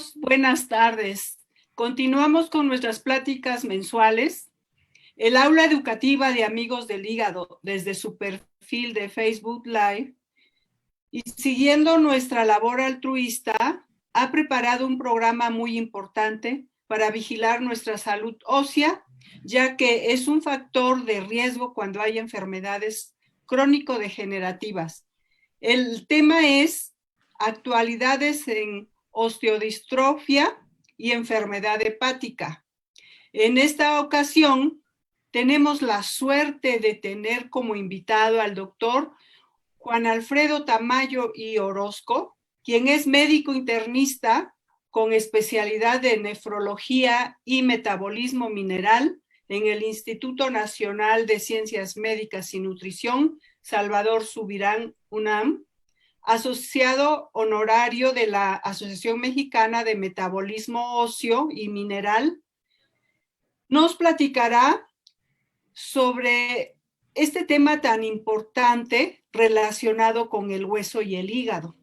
amigos, buenas tardes. Continuamos con nuestras pláticas mensuales. El aula educativa de Amigos del Hígado, desde su perfil de Facebook Live, y siguiendo nuestra labor altruista, ha preparado un programa muy importante para vigilar nuestra salud ósea, ya que es un factor de riesgo cuando hay enfermedades crónico-degenerativas. El tema es actualidades en osteodistrofia y enfermedad hepática. En esta ocasión tenemos la suerte de tener como invitado al doctor Juan Alfredo Tamayo y Orozco, quien es médico internista con especialidad de nefrología y metabolismo mineral en el Instituto Nacional de Ciencias Médicas y Nutrición, Salvador Subirán, UNAM, asociado honorario de la Asociación Mexicana de Metabolismo Óseo y Mineral. Nos platicará sobre este tema tan importante relacionado con el hueso y el hígado.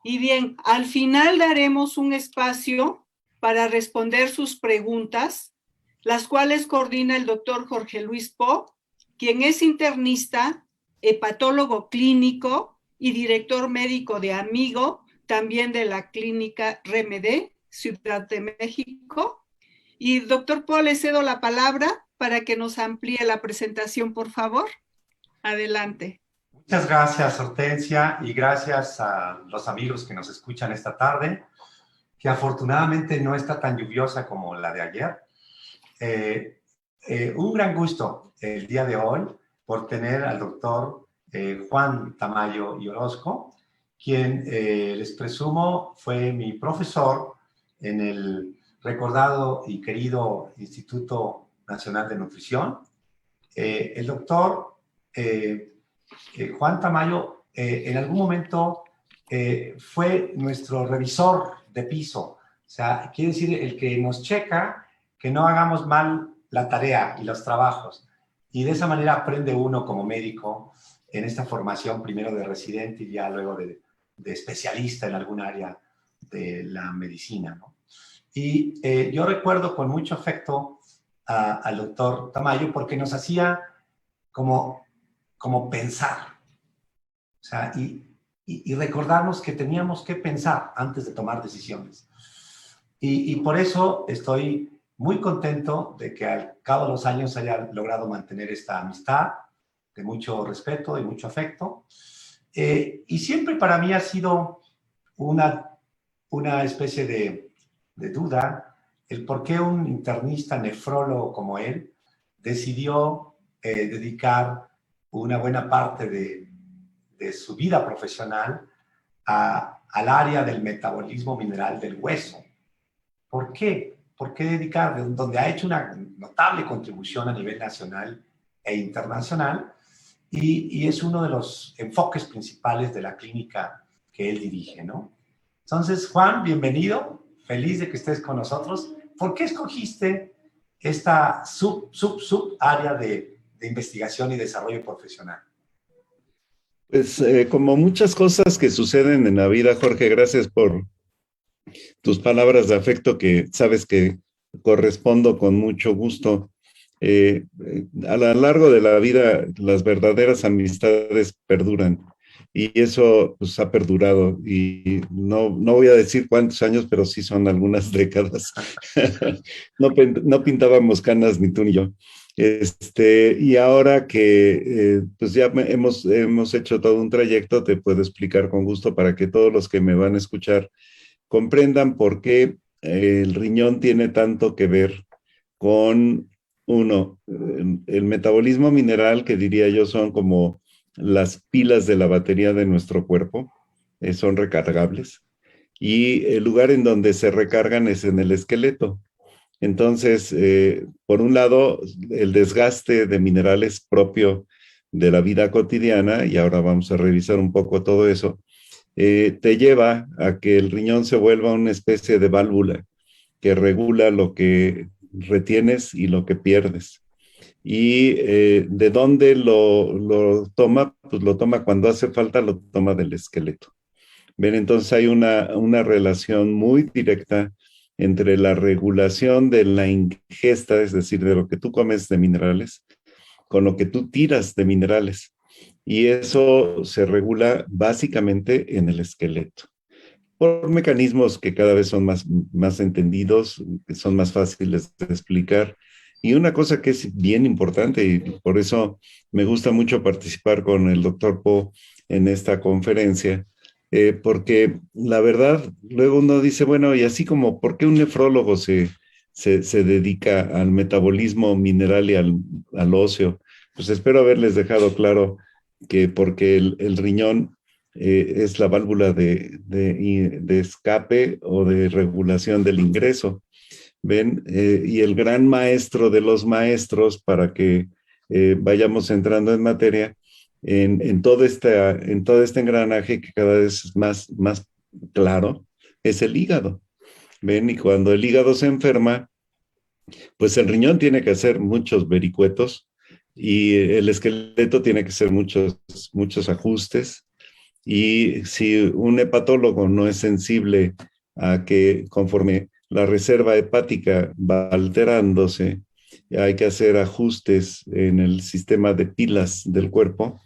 Y bien, al final daremos un espacio para responder sus preguntas, las cuales coordina el doctor Jorge Luis Po, quien es internista, hepatólogo clínico y director médico de Amigo, también de la clínica RMD, Ciudad de México. Y doctor Po, le cedo la palabra para que nos amplíe la presentación, por favor. Adelante. Muchas gracias, Hortensia, y gracias a los amigos que nos escuchan esta tarde, que afortunadamente no está tan lluviosa como la de ayer. Un gran gusto el día de hoy por tener al doctor Juan Tamayo y Orozco, quien les presumo fue mi profesor en el recordado y querido Instituto Nacional de Nutrición. El doctor Juan Tamayo en algún momento fue nuestro revisor de piso, o sea, quiere decir el que nos checa que no hagamos mal la tarea y los trabajos, y de esa manera aprende uno como médico en esta formación, primero de residente y ya luego de especialista en algún área de la medicina, ¿no? Y yo recuerdo con mucho afecto al doctor Tamayo porque nos hacía como pensar, o sea, y recordarnos que teníamos que pensar antes de tomar decisiones. Y por eso estoy muy contento de que al cabo de los años haya logrado mantener esta amistad de mucho respeto y mucho afecto. Y siempre para mí ha sido una especie de duda el por qué un internista nefrólogo como él decidió dedicar una buena parte de su vida profesional al área del metabolismo mineral del hueso. ¿Por qué? ¿Por qué dedicar? Donde ha hecho una notable contribución a nivel nacional e internacional, y es uno de los enfoques principales de la clínica que él dirige, ¿no? Entonces, Juan, bienvenido, feliz de que estés con nosotros. ¿Por qué escogiste esta sub área de investigación y desarrollo profesional? Pues como muchas cosas que suceden en la vida, Jorge, gracias por tus palabras de afecto que sabes que correspondo con mucho gusto. A lo largo de la vida, las verdaderas amistades perduran y eso pues, ha perdurado. Y no voy a decir cuántos años, pero sí son algunas décadas. No pintábamos canas ni tú ni yo. Y ahora que pues ya hemos hecho todo un trayecto, te puedo explicar con gusto para que todos los que me van a escuchar comprendan por qué el riñón tiene tanto que ver con, uno, el metabolismo mineral, que diría yo son como las pilas de la batería de nuestro cuerpo, son recargables, y el lugar en donde se recargan es en el esqueleto. Entonces, por un lado, el desgaste de minerales propio de la vida cotidiana, y ahora vamos a revisar un poco todo eso, te lleva a que el riñón se vuelva una especie de válvula que regula lo que retienes y lo que pierdes. Y ¿de dónde lo toma? Pues lo toma cuando hace falta, lo toma del esqueleto. Ven, entonces hay una relación muy directa entre la regulación de la ingesta, es decir, de lo que tú comes de minerales, con lo que tú tiras de minerales. Y eso se regula básicamente en el esqueleto, por mecanismos que cada vez son más entendidos, que son más fáciles de explicar. Y una cosa que es bien importante, y por eso me gusta mucho participar con el doctor Po en esta conferencia, porque la verdad, luego uno dice, bueno, y así como, ¿por qué un nefrólogo se dedica al metabolismo mineral y al óseo? Pues espero haberles dejado claro que porque el riñón es la válvula de escape o de regulación del ingreso. ¿Ven? Y el gran maestro de los maestros, para que vayamos entrando en materia, en todo este engranaje que cada vez es más claro, es el hígado. ¿Ven? Y cuando el hígado se enferma, pues el riñón tiene que hacer muchos vericuetos y el esqueleto tiene que hacer muchos ajustes. Y si un hepatólogo no es sensible a que conforme la reserva hepática va alterándose, hay que hacer ajustes en el sistema de pilas del cuerpo,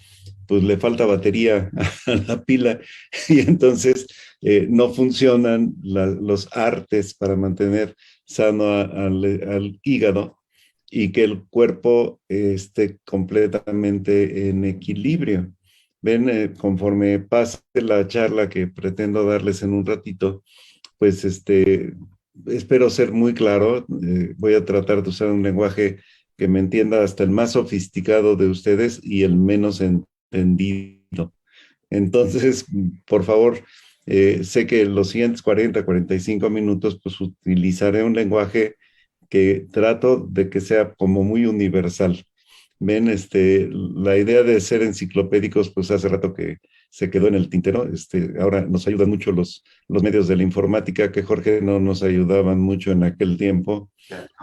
pues le falta batería a la pila y entonces no funcionan los artes para mantener sano al hígado y que el cuerpo esté completamente en equilibrio. Ven, conforme pase la charla que pretendo darles en un ratito, pues espero ser muy claro. Voy a tratar de usar un lenguaje que me entienda hasta el más sofisticado de ustedes y el menos entendido. Entonces, por favor, sé que en los siguientes 45 minutos, pues utilizaré un lenguaje que trato de que sea como muy universal. Ven, la idea de ser enciclopédicos, pues hace rato que se quedó en el tintero. Ahora nos ayudan mucho los medios de la informática, que Jorge no nos ayudaban mucho en aquel tiempo,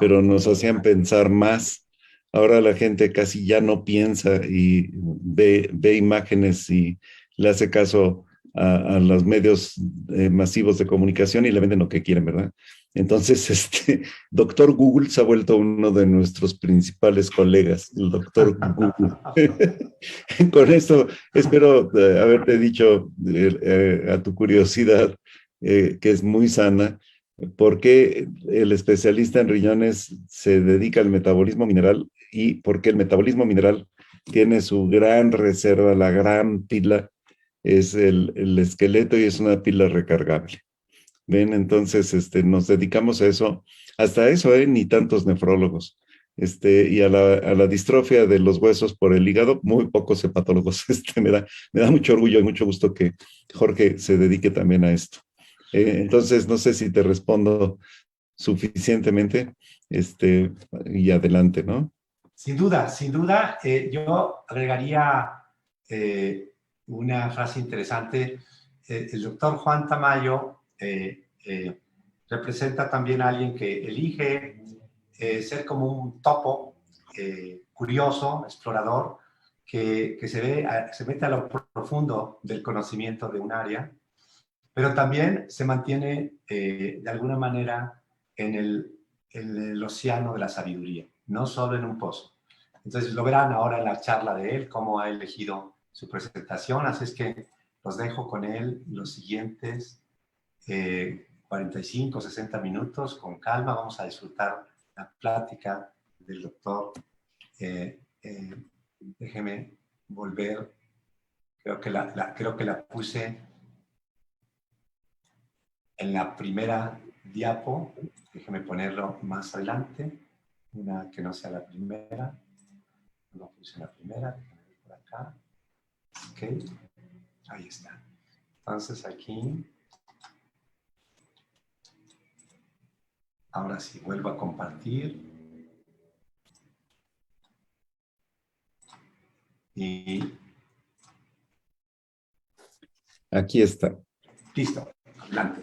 pero nos hacían pensar más. Ahora la gente casi ya no piensa y ve imágenes y le hace caso a los medios masivos de comunicación y le venden lo que quieren, ¿verdad? Entonces, doctor Google se ha vuelto uno de nuestros principales colegas, el doctor Google. Con esto espero haberte dicho a tu curiosidad, que es muy sana, por qué el especialista en riñones se dedica al metabolismo mineral y por qué el metabolismo mineral tiene su gran reserva, la gran pila, es el esqueleto y es una pila recargable. Ven, entonces nos dedicamos a eso, hasta eso, ni tantos nefrólogos. Y a la distrofia de los huesos por el hígado, muy pocos hepatólogos. Me da mucho orgullo y mucho gusto que Jorge se dedique también a esto. Entonces, no sé si te respondo suficientemente, y adelante, ¿no? Sin duda, sin duda. Yo agregaría una frase interesante. El doctor Juan Tamayo representa también a alguien que elige ser como un topo curioso, explorador, que se mete a lo profundo del conocimiento de un área, pero también se mantiene de alguna manera en el océano de la sabiduría, no solo en un pozo. Entonces lo verán ahora en la charla de él, cómo ha elegido su presentación, así es que los dejo con él los siguientes 45, 60 minutos, con calma, vamos a disfrutar la plática del doctor. Déjeme volver, creo que la puse en la primera diapo, déjeme ponerlo más adelante, una que no sea la primera, no puse la primera, déjeme ver por acá, ok, ahí está. Entonces aquí, ahora sí, vuelvo a compartir. Y aquí está. Listo, adelante.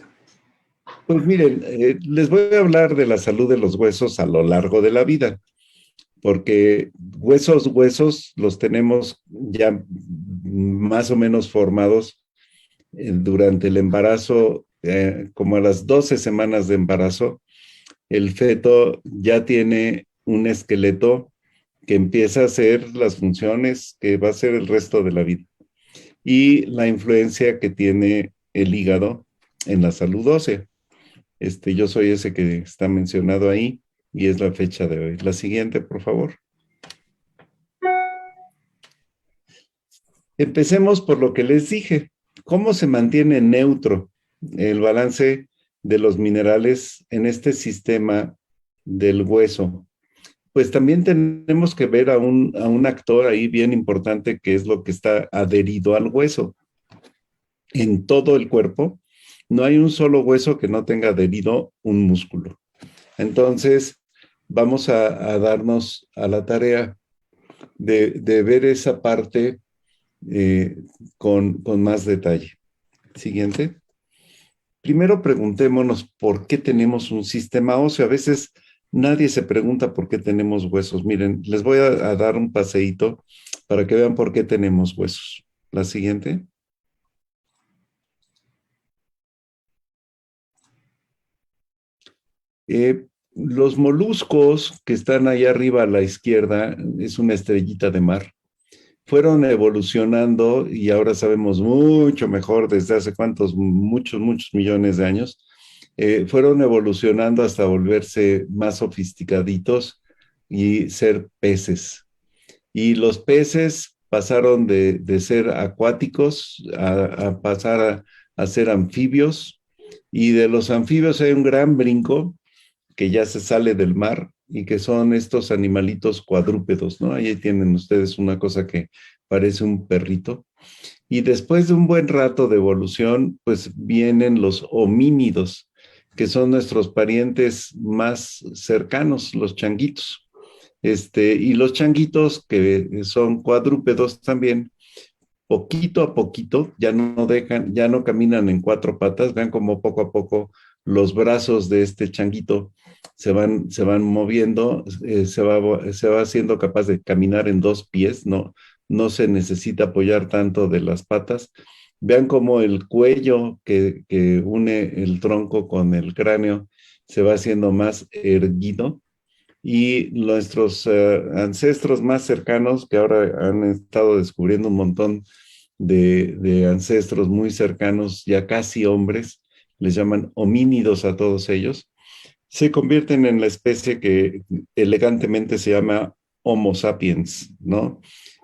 Pues miren, les voy a hablar de la salud de los huesos a lo largo de la vida, porque huesos los tenemos ya más o menos formados durante el embarazo, como a las 12 semanas de embarazo, el feto ya tiene un esqueleto que empieza a hacer las funciones que va a hacer el resto de la vida. Y la influencia que tiene el hígado en la salud ósea. Yo soy ese que está mencionado ahí y es la fecha de hoy. La siguiente, por favor. Empecemos por lo que les dije. ¿Cómo se mantiene neutro el balance de los minerales en este sistema del hueso? Pues también tenemos que ver a un actor ahí bien importante que es lo que está adherido al hueso. En todo el cuerpo no hay un solo hueso que no tenga adherido un músculo. Entonces, vamos a darnos a la tarea de ver esa parte con más detalle. Siguiente. Primero preguntémonos por qué tenemos un sistema óseo. A veces nadie se pregunta por qué tenemos huesos. Miren, les voy a dar un paseíto para que vean por qué tenemos huesos. La siguiente. Los moluscos que están ahí arriba a la izquierda, es una estrellita de mar, fueron evolucionando y ahora sabemos mucho mejor desde hace muchos millones de años, fueron evolucionando hasta volverse más sofisticaditos y ser peces. Y los peces pasaron de ser acuáticos a pasar a ser anfibios, y de los anfibios hay un gran brinco que ya se sale del mar y que son estos animalitos cuadrúpedos, ¿no? Ahí tienen ustedes una cosa que parece un perrito. Y después de un buen rato de evolución, pues vienen los homínidos, que son nuestros parientes más cercanos, los changuitos. Y los changuitos, que son cuadrúpedos también, poquito a poquito, ya no caminan en cuatro patas, vean como poco a poco los brazos de este changuito se van moviendo, se va haciendo capaz de caminar en dos pies, no se necesita apoyar tanto de las patas. Vean cómo el cuello que une el tronco con el cráneo se va haciendo más erguido, y nuestros ancestros más cercanos, que ahora han estado descubriendo un montón de ancestros muy cercanos, ya casi hombres, les llaman homínidos a todos ellos, se convierten en la especie que elegantemente se llama Homo sapiens, ¿no?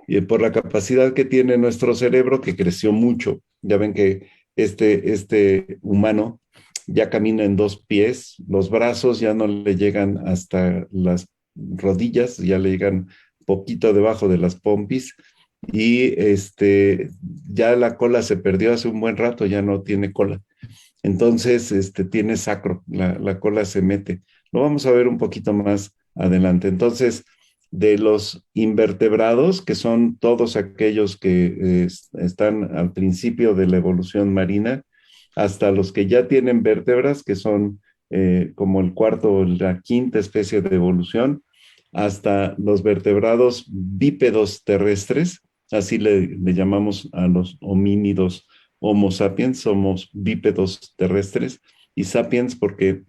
Y por la capacidad que tiene nuestro cerebro, que creció mucho. Ya ven que este humano ya camina en dos pies, los brazos ya no le llegan hasta las rodillas, ya le llegan poquito debajo de las pompis, y ya la cola se perdió hace un buen rato, ya no tiene cola. Entonces, tiene sacro, la cola se mete. Lo vamos a ver un poquito más adelante. Entonces, de los invertebrados, que son todos aquellos que están al principio de la evolución marina, hasta los que ya tienen vértebras, que son como el cuarto o la quinta especie de evolución, hasta los vertebrados bípedos terrestres, así le llamamos a los homínidos Homo sapiens, somos bípedos terrestres, y sapiens porque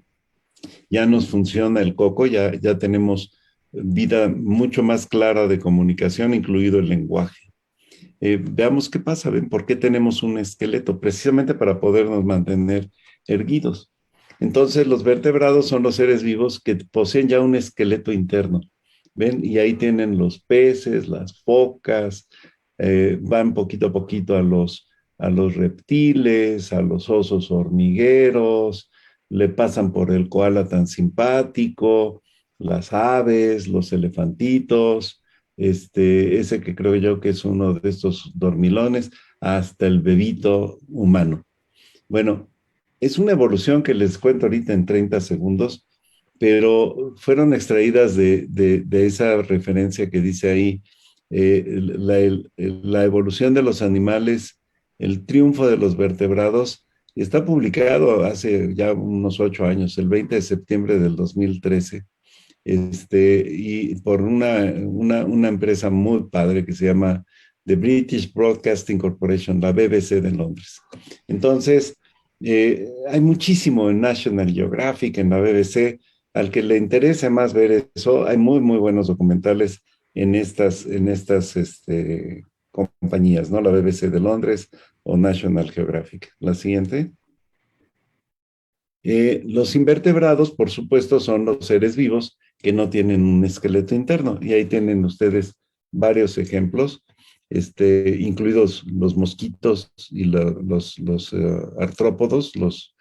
ya nos funciona el coco, ya tenemos vida mucho más clara de comunicación, incluido el lenguaje. Veamos qué pasa, ¿ven? ¿Por qué tenemos un esqueleto? Precisamente para podernos mantener erguidos. Entonces, los vertebrados son los seres vivos que poseen ya un esqueleto interno, ¿ven? Y ahí tienen los peces, las focas, van poquito a poquito a los reptiles, a los osos hormigueros, le pasan por el koala tan simpático, las aves, los elefantitos, ese que creo yo que es uno de estos dormilones, hasta el bebito humano. Bueno, es una evolución que les cuento ahorita en 30 segundos, pero fueron extraídas de esa referencia que dice ahí, la evolución de los animales, el triunfo de los vertebrados, y está publicado hace ya unos 8 años, el 20 de septiembre del 2013, y por una empresa muy padre que se llama de British Broadcasting Corporation, la BBC de Londres. Entonces, hay muchísimo en National Geographic, en la BBC. Al que le interese más ver eso, hay muy, muy buenos documentales en estas compañías, ¿no? La BBC de Londres o National Geographic. La siguiente. Los invertebrados, por supuesto, son los seres vivos que no tienen un esqueleto interno. Y ahí tienen ustedes varios ejemplos, incluidos los mosquitos y los artrópodos, los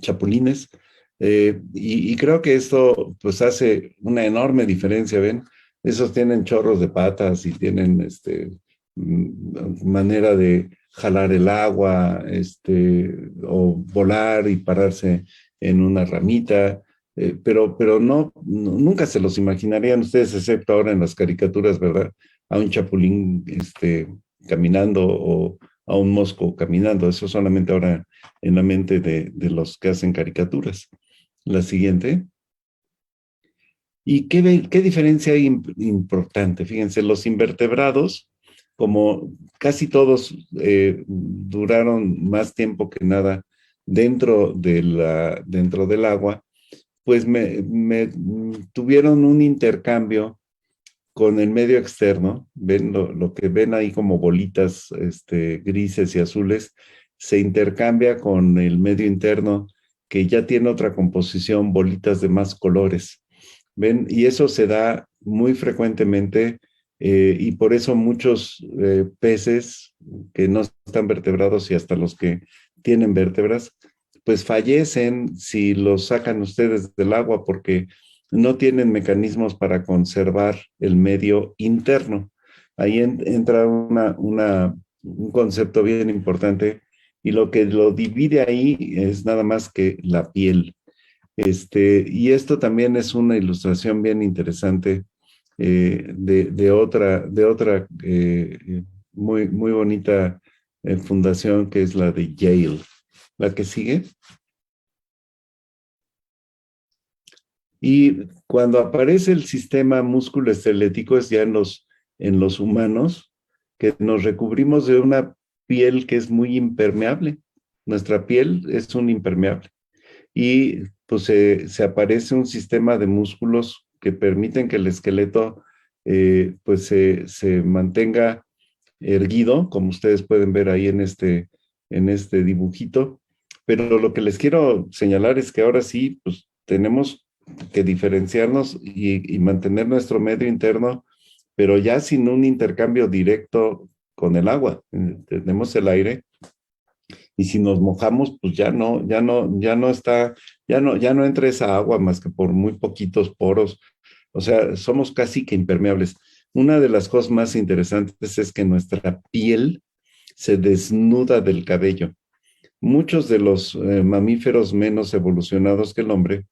chapulines. Y creo que esto pues hace una enorme diferencia, ¿ven? Esos tienen chorros de patas y tienen manera de jalar el agua, o volar y pararse en una ramita, pero nunca se los imaginarían ustedes, excepto ahora en las caricaturas, ¿verdad? A un chapulín caminando o a un mosco caminando. Eso solamente ahora en la mente de los que hacen caricaturas. La siguiente. ¿Y qué diferencia hay importante? Fíjense, los invertebrados, como casi todos duraron más tiempo que nada dentro del agua, pues tuvieron un intercambio con el medio externo. Ven lo que ven ahí como bolitas grises y azules, se intercambia con el medio interno, que ya tiene otra composición, bolitas de más colores. ¿Ven? Y eso se da muy frecuentemente, y por eso muchos peces que no están vertebrados y hasta los que tienen vértebras, pues fallecen si los sacan ustedes del agua porque no tienen mecanismos para conservar el medio interno. Ahí entra un concepto bien importante, y lo que lo divide ahí es nada más que la piel. Y esto también es una ilustración bien interesante de otra muy, muy bonita fundación, que es la de Yale. La que sigue. Y cuando aparece el sistema músculo-esquelético es ya en los humanos, que nos recubrimos de una piel que es muy impermeable. Nuestra piel es un impermeable. Y pues se aparece un sistema de músculos que permiten que el esqueleto pues se mantenga erguido, como ustedes pueden ver ahí en este dibujito. Pero lo que les quiero señalar es que ahora sí, pues tenemos que diferenciarnos y mantener nuestro medio interno, pero ya sin un intercambio directo con el agua. Tenemos el aire, y si nos mojamos, pues ya no entra esa agua más que por muy poquitos poros. O sea, somos casi que impermeables. Una de las cosas más interesantes es que nuestra piel se desnuda del cabello. Muchos de los mamíferos menos evolucionados que el hombre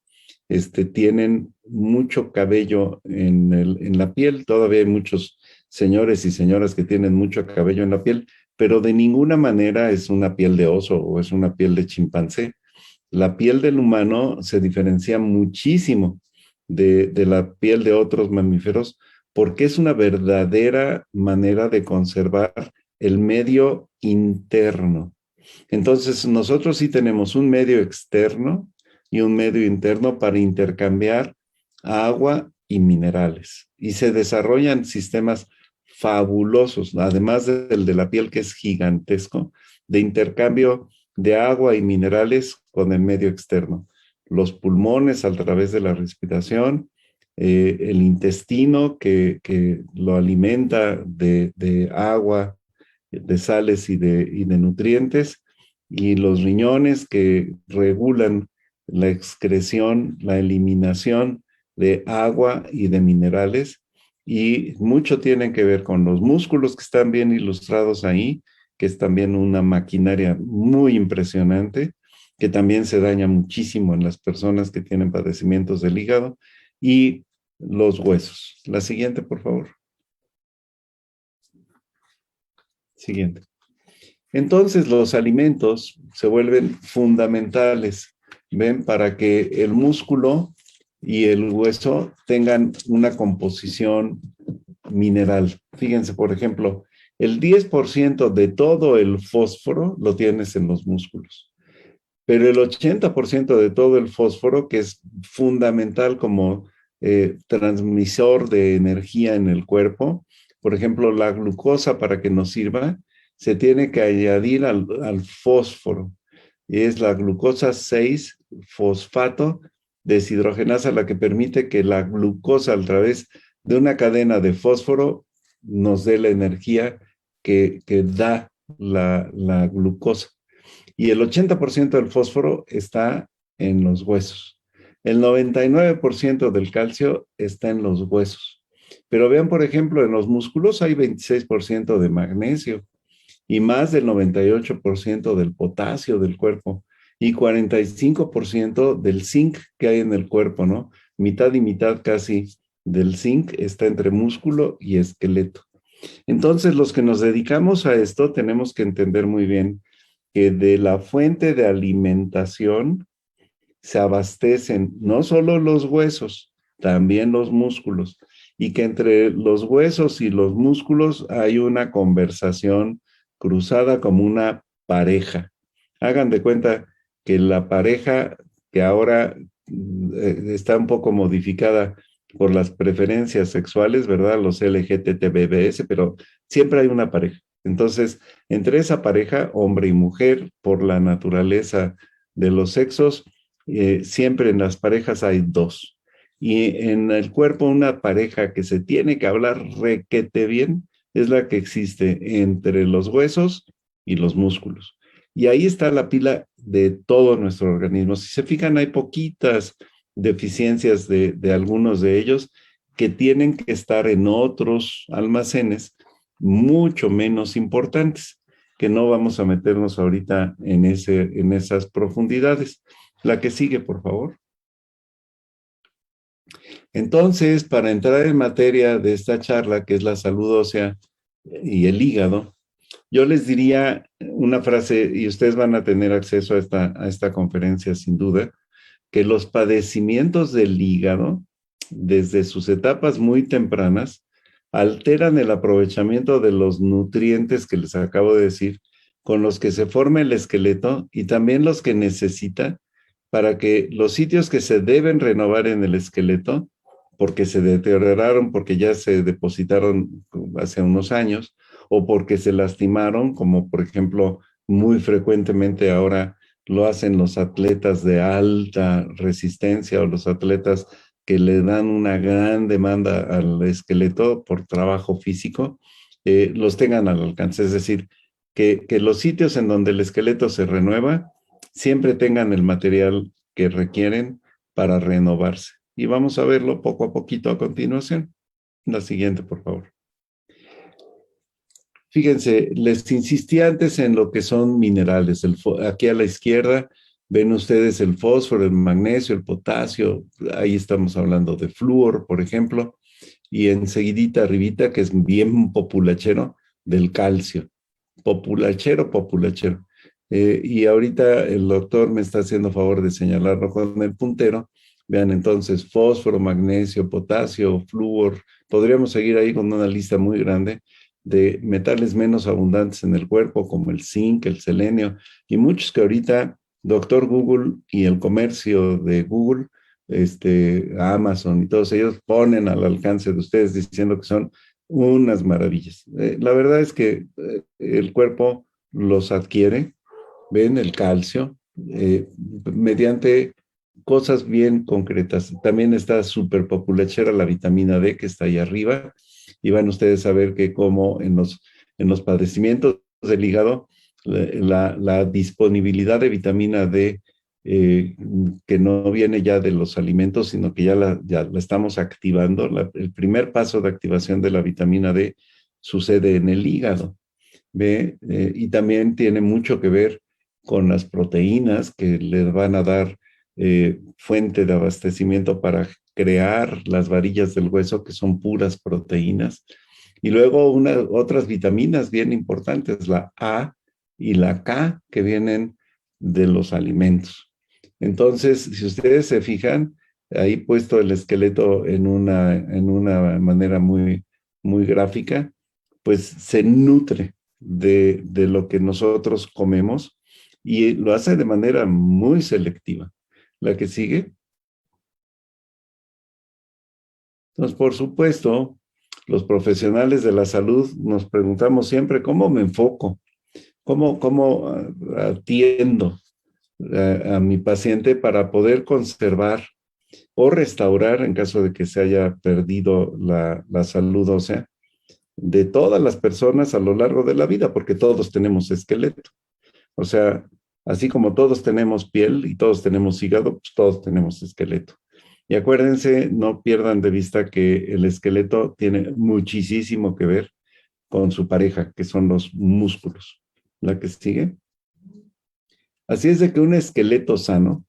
tienen mucho cabello en la piel. Todavía hay muchos señores y señoras que tienen mucho cabello en la piel, pero de ninguna manera es una piel de oso o es una piel de chimpancé. La piel del humano se diferencia muchísimo de la piel de otros mamíferos, porque es una verdadera manera de conservar el medio interno. Entonces, nosotros sí tenemos un medio externo y un medio interno para intercambiar agua y minerales. Y se desarrollan sistemas fabulosos, además del de la piel, que es gigantesco, de intercambio de agua y minerales con el medio externo. Los pulmones a través de la respiración, el intestino que lo alimenta de agua, de sales y de nutrientes, y los riñones que regulan la excreción, la eliminación de agua y de minerales, y mucho tienen que ver con los músculos que están bien ilustrados ahí, que es también una maquinaria muy impresionante, que también se daña muchísimo en las personas que tienen padecimientos del hígado, y los huesos. La siguiente, por favor. Siguiente. Entonces, los alimentos se vuelven fundamentales, ¿ven? Para que el músculo y el hueso tengan una composición mineral. Fíjense, por ejemplo, el 10% de todo el fósforo lo tienes en los músculos, pero el 80% de todo el fósforo, que es fundamental como transmisor de energía en el cuerpo, por ejemplo, la glucosa para que nos sirva, se tiene que añadir al fósforo. Y es la glucosa 6-fosfato deshidrogenasa la que permite que la glucosa a través de una cadena de fósforo nos dé la energía que da la glucosa. Y el 80% del fósforo está en los huesos. El 99% del calcio está en los huesos. Pero vean, por ejemplo, en los músculos hay 26% de magnesio y más del 98% del potasio del cuerpo y 45% del zinc que hay en el cuerpo, ¿no? Mitad y mitad casi del zinc está entre músculo y esqueleto. Entonces, los que nos dedicamos a esto tenemos que entender muy bien que de la fuente de alimentación se abastecen no solo los huesos, también los músculos, y que entre los huesos y los músculos hay una conversación cruzada como una pareja. Hagan de cuenta que la pareja que ahora está un poco modificada por las preferencias sexuales, ¿verdad? Los LGTBS, pero siempre hay una pareja. Entonces, entre esa pareja, hombre y mujer, por la naturaleza de los sexos, siempre en las parejas hay dos. Y en el cuerpo una pareja que se tiene que hablar requete bien es la que existe entre los huesos y los músculos. Y ahí está la pila de todo nuestro organismo. Si se fijan, hay poquitas deficiencias de algunos de ellos que tienen que estar en otros almacenes mucho menos importantes, que no vamos a meternos ahorita en esas profundidades. La que sigue, por favor. Entonces, para entrar en materia de esta charla, que es la salud ósea y el hígado, yo les diría una frase, y ustedes van a tener acceso a esta conferencia sin duda, que los padecimientos del hígado, desde sus etapas muy tempranas, alteran el aprovechamiento de los nutrientes que les acabo de decir, con los que se forma el esqueleto y también los que necesita para que los sitios que se deben renovar en el esqueleto, porque se deterioraron, porque ya se depositaron hace unos años, o porque se lastimaron, como por ejemplo muy frecuentemente ahora lo hacen los atletas de alta resistencia o los atletas que le dan una gran demanda al esqueleto por trabajo físico, los tengan al alcance. Es decir, que los sitios en donde el esqueleto se renueva siempre tengan el material que requieren para renovarse. Y vamos a verlo poco a poquito a continuación. La siguiente, por favor. Fíjense, les insistí antes en lo que son minerales. Aquí a la izquierda ven ustedes el fósforo, el magnesio, el potasio. Ahí estamos hablando de flúor, por ejemplo. Y enseguidita arribita, que es bien populachero, del calcio. Populachero. Y ahorita el doctor me está haciendo favor de señalarlo con el puntero. Vean entonces fósforo, magnesio, potasio, flúor. Podríamos seguir ahí con una lista muy grande de metales menos abundantes en el cuerpo, como el zinc, el selenio, y muchos que ahorita Doctor Google y el comercio de Google, Amazon y todos ellos ponen al alcance de ustedes diciendo que son unas maravillas. La verdad es que el cuerpo los adquiere, ven el calcio, mediante cosas bien concretas. También está súper populachera la vitamina D que está ahí arriba, y van ustedes a ver que como en los padecimientos del hígado, la disponibilidad de vitamina D, que no viene ya de los alimentos, sino que ya la estamos activando. El primer paso de activación de la vitamina D sucede en el hígado. ¿Ve? Y también tiene mucho que ver con las proteínas que les van a dar fuente de abastecimiento para crear las varillas del hueso, que son puras proteínas. Y luego otras vitaminas bien importantes, la A y la K, que vienen de los alimentos. Entonces, si ustedes se fijan, ahí puesto el esqueleto en una manera muy, muy gráfica, pues se nutre de lo que nosotros comemos y lo hace de manera muy selectiva. La que sigue. Entonces, por supuesto, los profesionales de la salud nos preguntamos siempre, ¿cómo me enfoco? ¿Cómo atiendo a mi paciente para poder conservar o restaurar, en caso de que se haya perdido la salud ósea, de todas las personas a lo largo de la vida? Porque todos tenemos esqueleto. O sea, así como todos tenemos piel y todos tenemos hígado, pues todos tenemos esqueleto. Y acuérdense, no pierdan de vista que el esqueleto tiene muchísimo que ver con su pareja, que son los músculos. La que sigue. Así es de que un esqueleto sano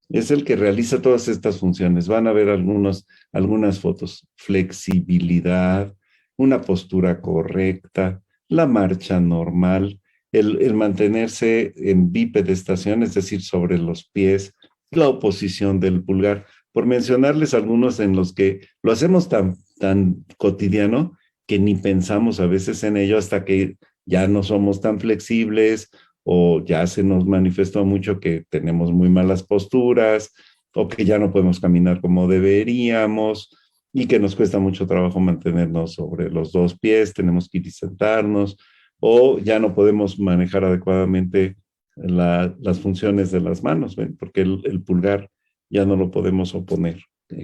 es el que realiza todas estas funciones. Van a ver algunas fotos. Flexibilidad, una postura correcta, la marcha normal, el mantenerse en bipedestación, es decir, sobre los pies, la oposición del pulgar, por mencionarles algunos en los que lo hacemos tan cotidiano que ni pensamos a veces en ello hasta que ya no somos tan flexibles o ya se nos manifestó mucho que tenemos muy malas posturas o que ya no podemos caminar como deberíamos y que nos cuesta mucho trabajo mantenernos sobre los dos pies, tenemos que ir y sentarnos, o ya no podemos manejar adecuadamente las funciones de las manos, ¿ven? Porque el pulgar ya no lo podemos oponer.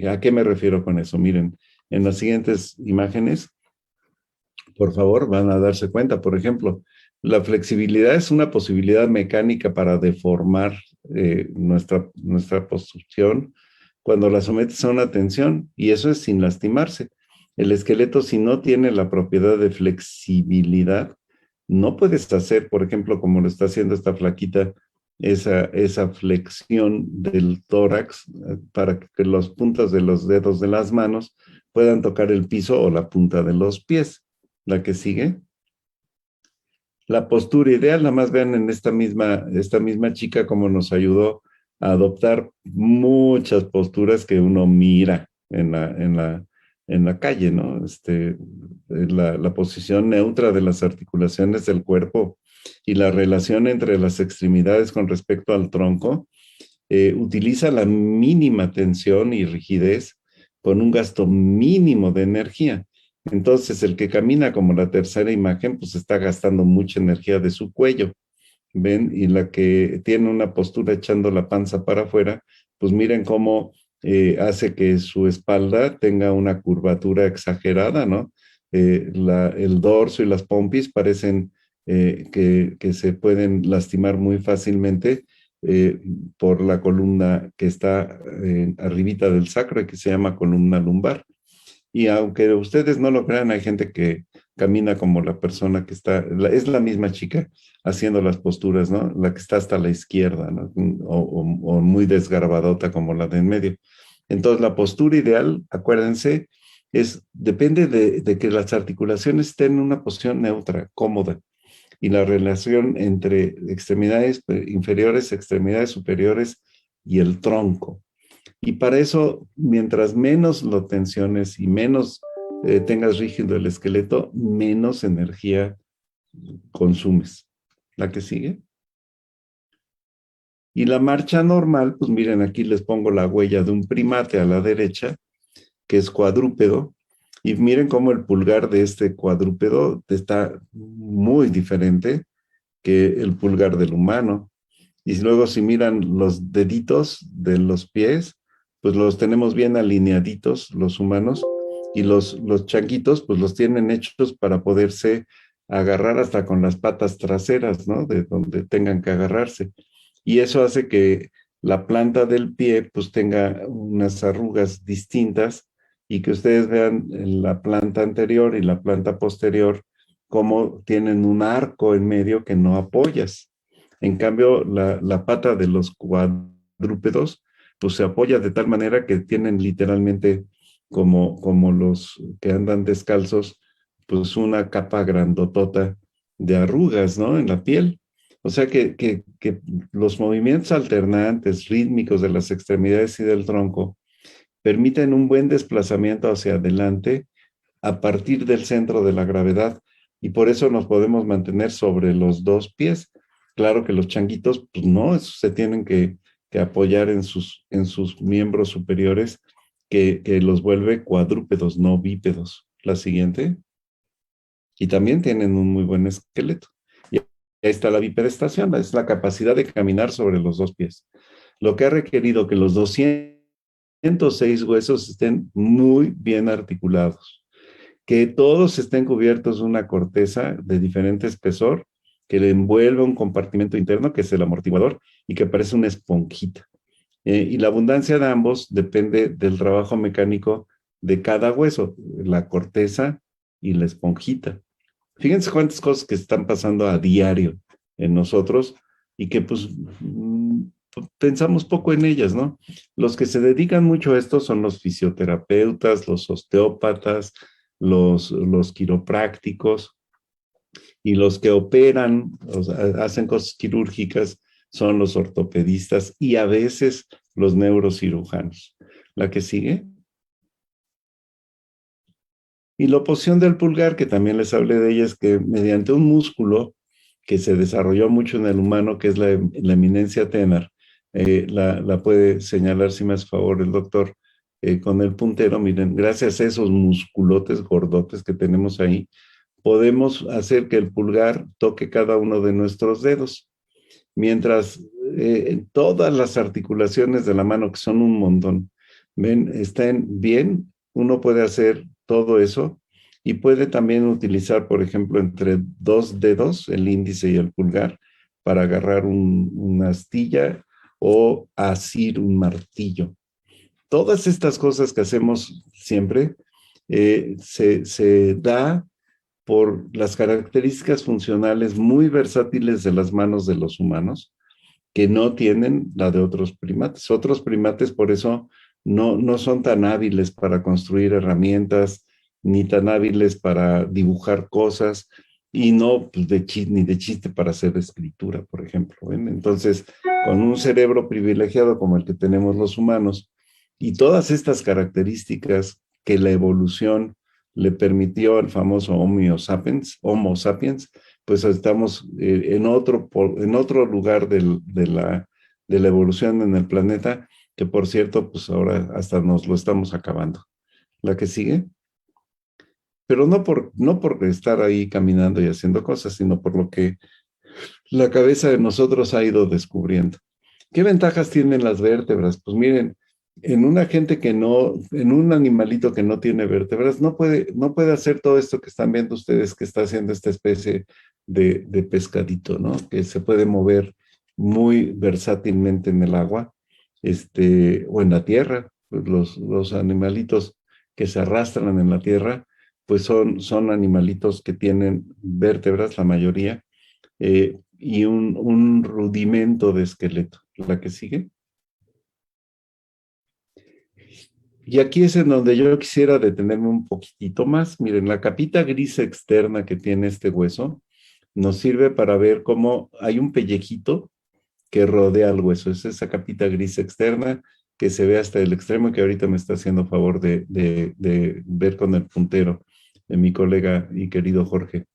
¿A qué me refiero con eso? Miren, en las siguientes imágenes, por favor, van a darse cuenta. Por ejemplo, la flexibilidad es una posibilidad mecánica para deformar nuestra posición cuando la sometes a una tensión, y eso es sin lastimarse. El esqueleto, si no tiene la propiedad de flexibilidad, no puedes hacer, por ejemplo, como lo está haciendo esta flaquita, esa flexión del tórax para que las puntas de los dedos de las manos puedan tocar el piso o la punta de los pies. La que sigue. La postura ideal, nada más vean en esta misma chica cómo nos ayudó a adoptar muchas posturas que uno mira en la calle, ¿no? La posición neutra de las articulaciones del cuerpo y la relación entre las extremidades con respecto al tronco, utiliza la mínima tensión y rigidez con un gasto mínimo de energía. Entonces, el que camina como la tercera imagen, pues está gastando mucha energía de su cuello, ¿ven? Y la que tiene una postura echando la panza para afuera, pues miren cómo hace que su espalda tenga una curvatura exagerada, ¿no? El dorso y las pompis parecen que se pueden lastimar muy fácilmente por la columna que está arribita del sacro y que se llama columna lumbar. Y aunque ustedes no lo crean, hay gente que camina como la persona que es la misma chica haciendo las posturas, ¿no? La que está hasta la izquierda, ¿no? O muy desgarbadota como la de en medio. Entonces, la postura ideal, acuérdense, depende de que las articulaciones estén en una posición neutra, cómoda, y la relación entre extremidades inferiores, extremidades superiores y el tronco. Y para eso, mientras menos lo tensiones y menos tengas rígido el esqueleto, menos energía consumes. La que sigue. Y la marcha normal, pues miren, aquí les pongo la huella de un primate a la derecha, que es cuadrúpedo, y miren cómo el pulgar de este cuadrúpedo está muy diferente que el pulgar del humano. Y luego si miran los deditos de los pies, pues los tenemos bien alineaditos los humanos, y los changuitos pues los tienen hechos para poderse agarrar hasta con las patas traseras, ¿no? De donde tengan que agarrarse. Y eso hace que la planta del pie pues tenga unas arrugas distintas y que ustedes vean en la planta anterior y la planta posterior cómo tienen un arco en medio que no apoyas. En cambio, la pata de los cuadrúpedos pues se apoya de tal manera que tienen literalmente como los que andan descalzos, pues una capa grandotota de arrugas, ¿no? En la piel. O sea que los movimientos alternantes, rítmicos de las extremidades y del tronco permiten un buen desplazamiento hacia adelante a partir del centro de la gravedad y por eso nos podemos mantener sobre los dos pies. Claro que los changuitos, pues no, se tienen que apoyar en sus miembros superiores que los vuelve cuadrúpedos, no bípedos. La siguiente. Y también tienen un muy buen esqueleto. Y ahí está la bipedestación, es la capacidad de caminar sobre los dos pies. Lo que ha requerido que los 206 huesos estén muy bien articulados, que todos estén cubiertos de una corteza de diferente espesor, que le envuelve un compartimento interno, que es el amortiguador, y que parece una esponjita. Y la abundancia de ambos depende del trabajo mecánico de cada hueso, la corteza y la esponjita. Fíjense cuántas cosas que están pasando a diario en nosotros y que pues pensamos poco en ellas, ¿no? Los que se dedican mucho a esto son los fisioterapeutas, los osteópatas, los quiroprácticos y los que operan, o sea, hacen cosas quirúrgicas son los ortopedistas y a veces los neurocirujanos. ¿La que sigue? Y la oposición del pulgar, que también les hablé de ella, es que mediante un músculo que se desarrolló mucho en el humano, que es la eminencia tenar, la puede señalar, si me hace favor el doctor, con el puntero. Miren, gracias a esos musculotes gordotes que tenemos ahí, podemos hacer que el pulgar toque cada uno de nuestros dedos, mientras todas las articulaciones de la mano, que son un montón, ven, estén bien, uno puede hacer todo eso y puede también utilizar, por ejemplo, entre dos dedos, el índice y el pulgar, para agarrar una astilla o asir un martillo. Todas estas cosas que hacemos siempre se da por las características funcionales muy versátiles de las manos de los humanos, que no tienen la de otros primates. Otros primates, por eso, no son tan hábiles para construir herramientas, ni tan hábiles para dibujar cosas, y no pues, ni de chiste para hacer escritura, por ejemplo. ¿ven? Entonces, con un cerebro privilegiado como el que tenemos los humanos, y todas estas características que la evolución le permitió al famoso Homo sapiens, pues estamos en otro lugar de la evolución en el planeta, que por cierto, pues ahora hasta nos lo estamos acabando. ¿La que sigue? Pero no por estar ahí caminando y haciendo cosas, sino por lo que la cabeza de nosotros ha ido descubriendo. ¿Qué ventajas tienen las vértebras? Pues miren, en un animalito que no tiene vértebras, no puede hacer todo esto que están viendo ustedes que está haciendo esta especie de pescadito, ¿no? Que se puede mover muy versátilmente en el agua, o en la tierra. Pues los animalitos que se arrastran en la tierra, pues son animalitos que tienen vértebras, la mayoría, y un rudimento de esqueleto. ¿La que sigue? Y aquí es en donde yo quisiera detenerme un poquitito más. Miren, la capita gris externa que tiene este hueso nos sirve para ver cómo hay un pellejito que rodea al hueso. Es esa capita gris externa que se ve hasta el extremo, que ahorita me está haciendo favor de ver con el puntero de mi colega y querido Jorge.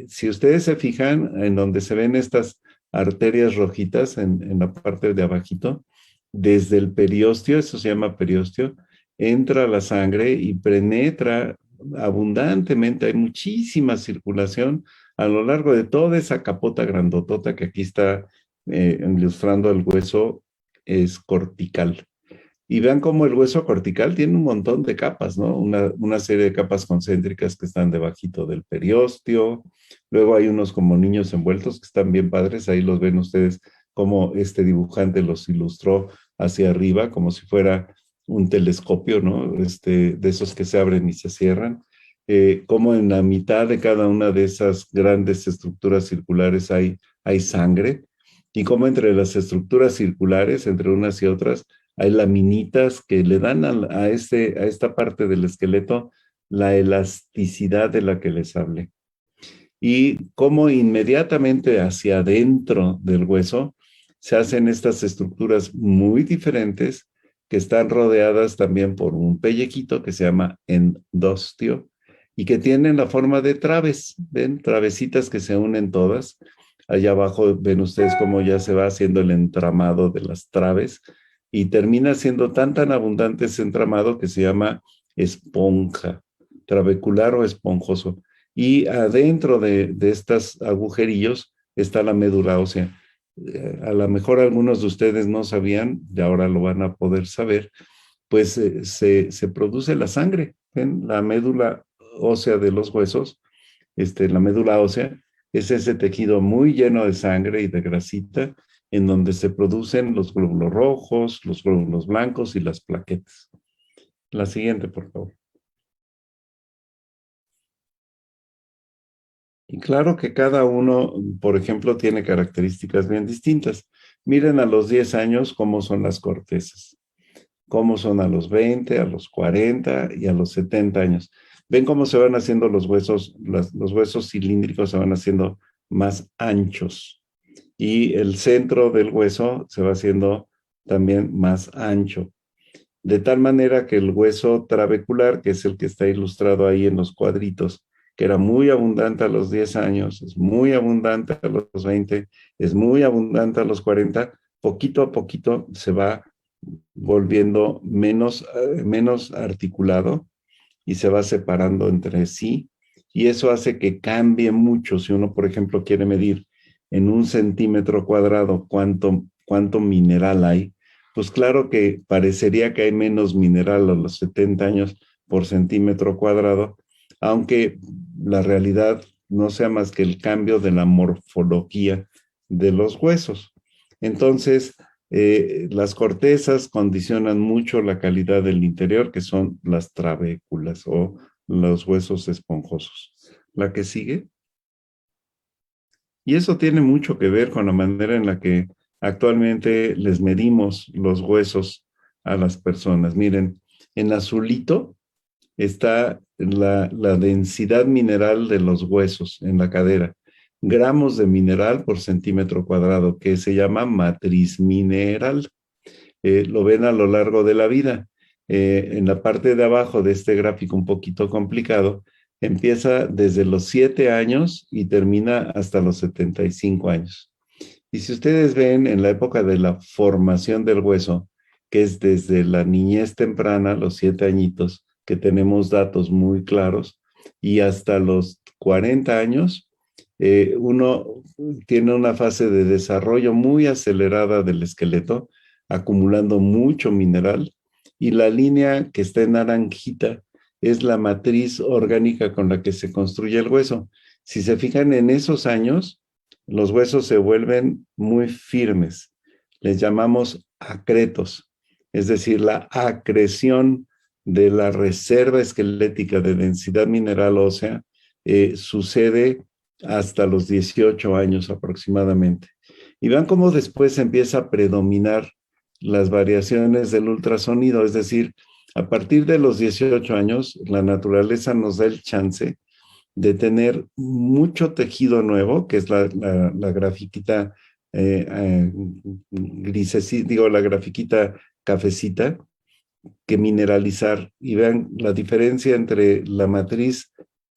Si ustedes se fijan en donde se ven estas arterias rojitas en la parte de abajito, desde el periósteo, eso se llama periósteo, entra la sangre y penetra abundantemente, hay muchísima circulación a lo largo de toda esa capota grandotota que aquí está ilustrando el hueso es cortical. Y vean cómo el hueso cortical tiene un montón de capas, ¿no? Una serie de capas concéntricas que están debajito del periósteo. Luego hay unos como niños envueltos que están bien padres. Ahí los ven ustedes como este dibujante los ilustró hacia arriba, como si fuera un telescopio, ¿no? De esos que se abren y se cierran. Como en la mitad de cada una de esas grandes estructuras circulares hay sangre. Y como entre las estructuras circulares, entre unas y otras, hay laminitas que le dan a esta parte del esqueleto la elasticidad de la que les hablé. Y como inmediatamente hacia adentro del hueso se hacen estas estructuras muy diferentes que están rodeadas también por un pellequito que se llama endostio y que tienen la forma de traves, ¿ven? Travesitas que se unen todas. Allá abajo ven ustedes cómo ya se va haciendo el entramado de las traves y termina siendo tan abundante ese entramado que se llama esponja, trabecular o esponjoso. Y adentro de estos agujerillos está la médula ósea. A lo mejor algunos de ustedes no sabían, y ahora lo van a poder saber, pues se produce la sangre en la médula ósea de los huesos. La médula ósea es ese tejido muy lleno de sangre y de grasita en donde se producen los glóbulos rojos, los glóbulos blancos y las plaquetas. La siguiente, por favor. Y claro que cada uno, por ejemplo, tiene características bien distintas. Miren a los 10 años cómo son las cortezas, cómo son a los 20, a los 40 y a los 70 años. Ven cómo se van haciendo los huesos, los huesos cilíndricos se van haciendo más anchos y el centro del hueso se va haciendo también más ancho. De tal manera que el hueso trabecular, que es el que está ilustrado ahí en los cuadritos, que era muy abundante a los 10 años, es muy abundante a los 20, es muy abundante a los 40, poquito a poquito se va volviendo menos articulado y se va separando entre sí. Y eso hace que cambie mucho. Si uno, por ejemplo, quiere medir en 1 centímetro cuadrado cuánto mineral hay, pues claro que parecería que hay menos mineral a los 70 años por centímetro cuadrado, aunque la realidad no sea más que el cambio de la morfología de los huesos. Entonces, las cortezas condicionan mucho la calidad del interior, que son las trabéculas o los huesos esponjosos. La que sigue. Y eso tiene mucho que ver con la manera en la que actualmente les medimos los huesos a las personas. Miren, en azulito está la densidad mineral de los huesos en la cadera. Gramos de mineral por centímetro cuadrado, que se llama matriz mineral. Lo ven a lo largo de la vida. En la parte de abajo de este gráfico un poquito complicado, empieza desde los 7 años y termina hasta los 75 años. Y si ustedes ven en la época de la formación del hueso, que es desde la niñez temprana, los 7 añitos, que tenemos datos muy claros, y hasta los 40 años, uno tiene una fase de desarrollo muy acelerada del esqueleto, acumulando mucho mineral, y la línea que está en naranjita es la matriz orgánica con la que se construye el hueso. Si se fijan en esos años, los huesos se vuelven muy firmes. Les llamamos acretos, es decir, la acreción de la reserva esquelética de densidad mineral ósea sucede hasta los 18 años aproximadamente. Y vean cómo después empieza a predominar las variaciones del ultrasonido, es decir, a partir de los 18 años, la naturaleza nos da el chance de tener mucho tejido nuevo, que es la grafiquita la grafiquita cafecita, que mineralizar. Y vean la diferencia entre la matriz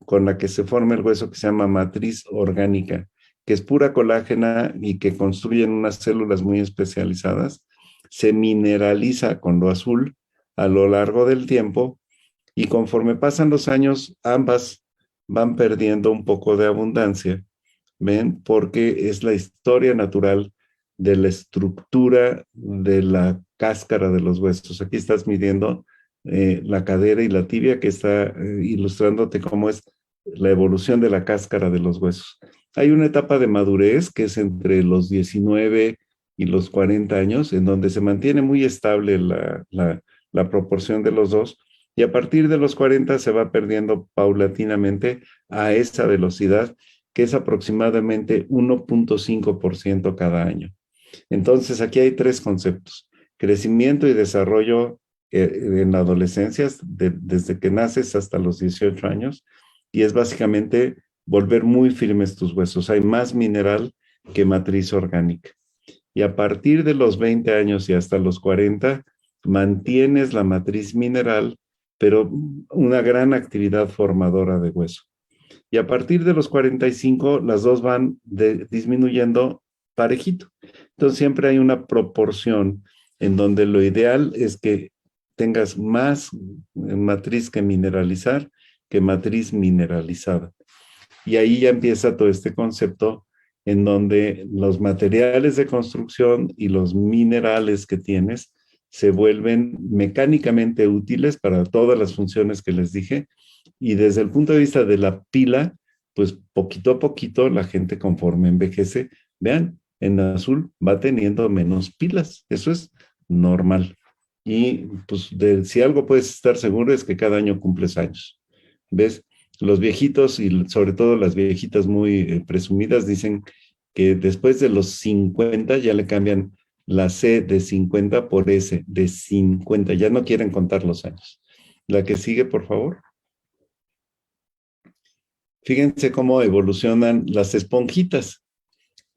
con la que se forma el hueso, que se llama matriz orgánica, que es pura colágena y que construyen unas células muy especializadas, se mineraliza con lo azul a lo largo del tiempo y conforme pasan los años, ambas van perdiendo un poco de abundancia, ¿ven? Porque es la historia natural de la estructura de la cáscara de los huesos. Aquí estás midiendo la cadera y la tibia, que está ilustrándote cómo es la evolución de la cáscara de los huesos. Hay una etapa de madurez que es entre los 19 y los 40 años, en donde se mantiene muy estable la proporción de los dos, y a partir de los 40 se va perdiendo paulatinamente a esa velocidad, que es aproximadamente 1.5% cada año. Entonces, aquí hay 3 conceptos: crecimiento y desarrollo en la adolescencia, desde que naces hasta los 18 años, y es básicamente volver muy firmes tus huesos. Hay más mineral que matriz orgánica. Y a partir de los 20 años y hasta los 40, mantienes la matriz mineral, pero una gran actividad formadora de hueso. Y a partir de los 45, las dos van disminuyendo parejito. Entonces siempre hay una proporción en donde lo ideal es que tengas más matriz que mineralizar que matriz mineralizada. Y ahí ya empieza todo este concepto en donde los materiales de construcción y los minerales que tienes se vuelven mecánicamente útiles para todas las funciones que les dije. Y desde el punto de vista de la pila, pues poquito a poquito la gente conforme envejece, vean, en azul va teniendo menos pilas. Eso es normal. Y pues si algo puedes estar seguro es que cada año cumples años. ¿Ves? Los viejitos y sobre todo las viejitas muy presumidas dicen que después de los 50 ya le cambian la C de 50 por S de 50. Ya no quieren contar los años. La que sigue, por favor. Fíjense cómo evolucionan las esponjitas.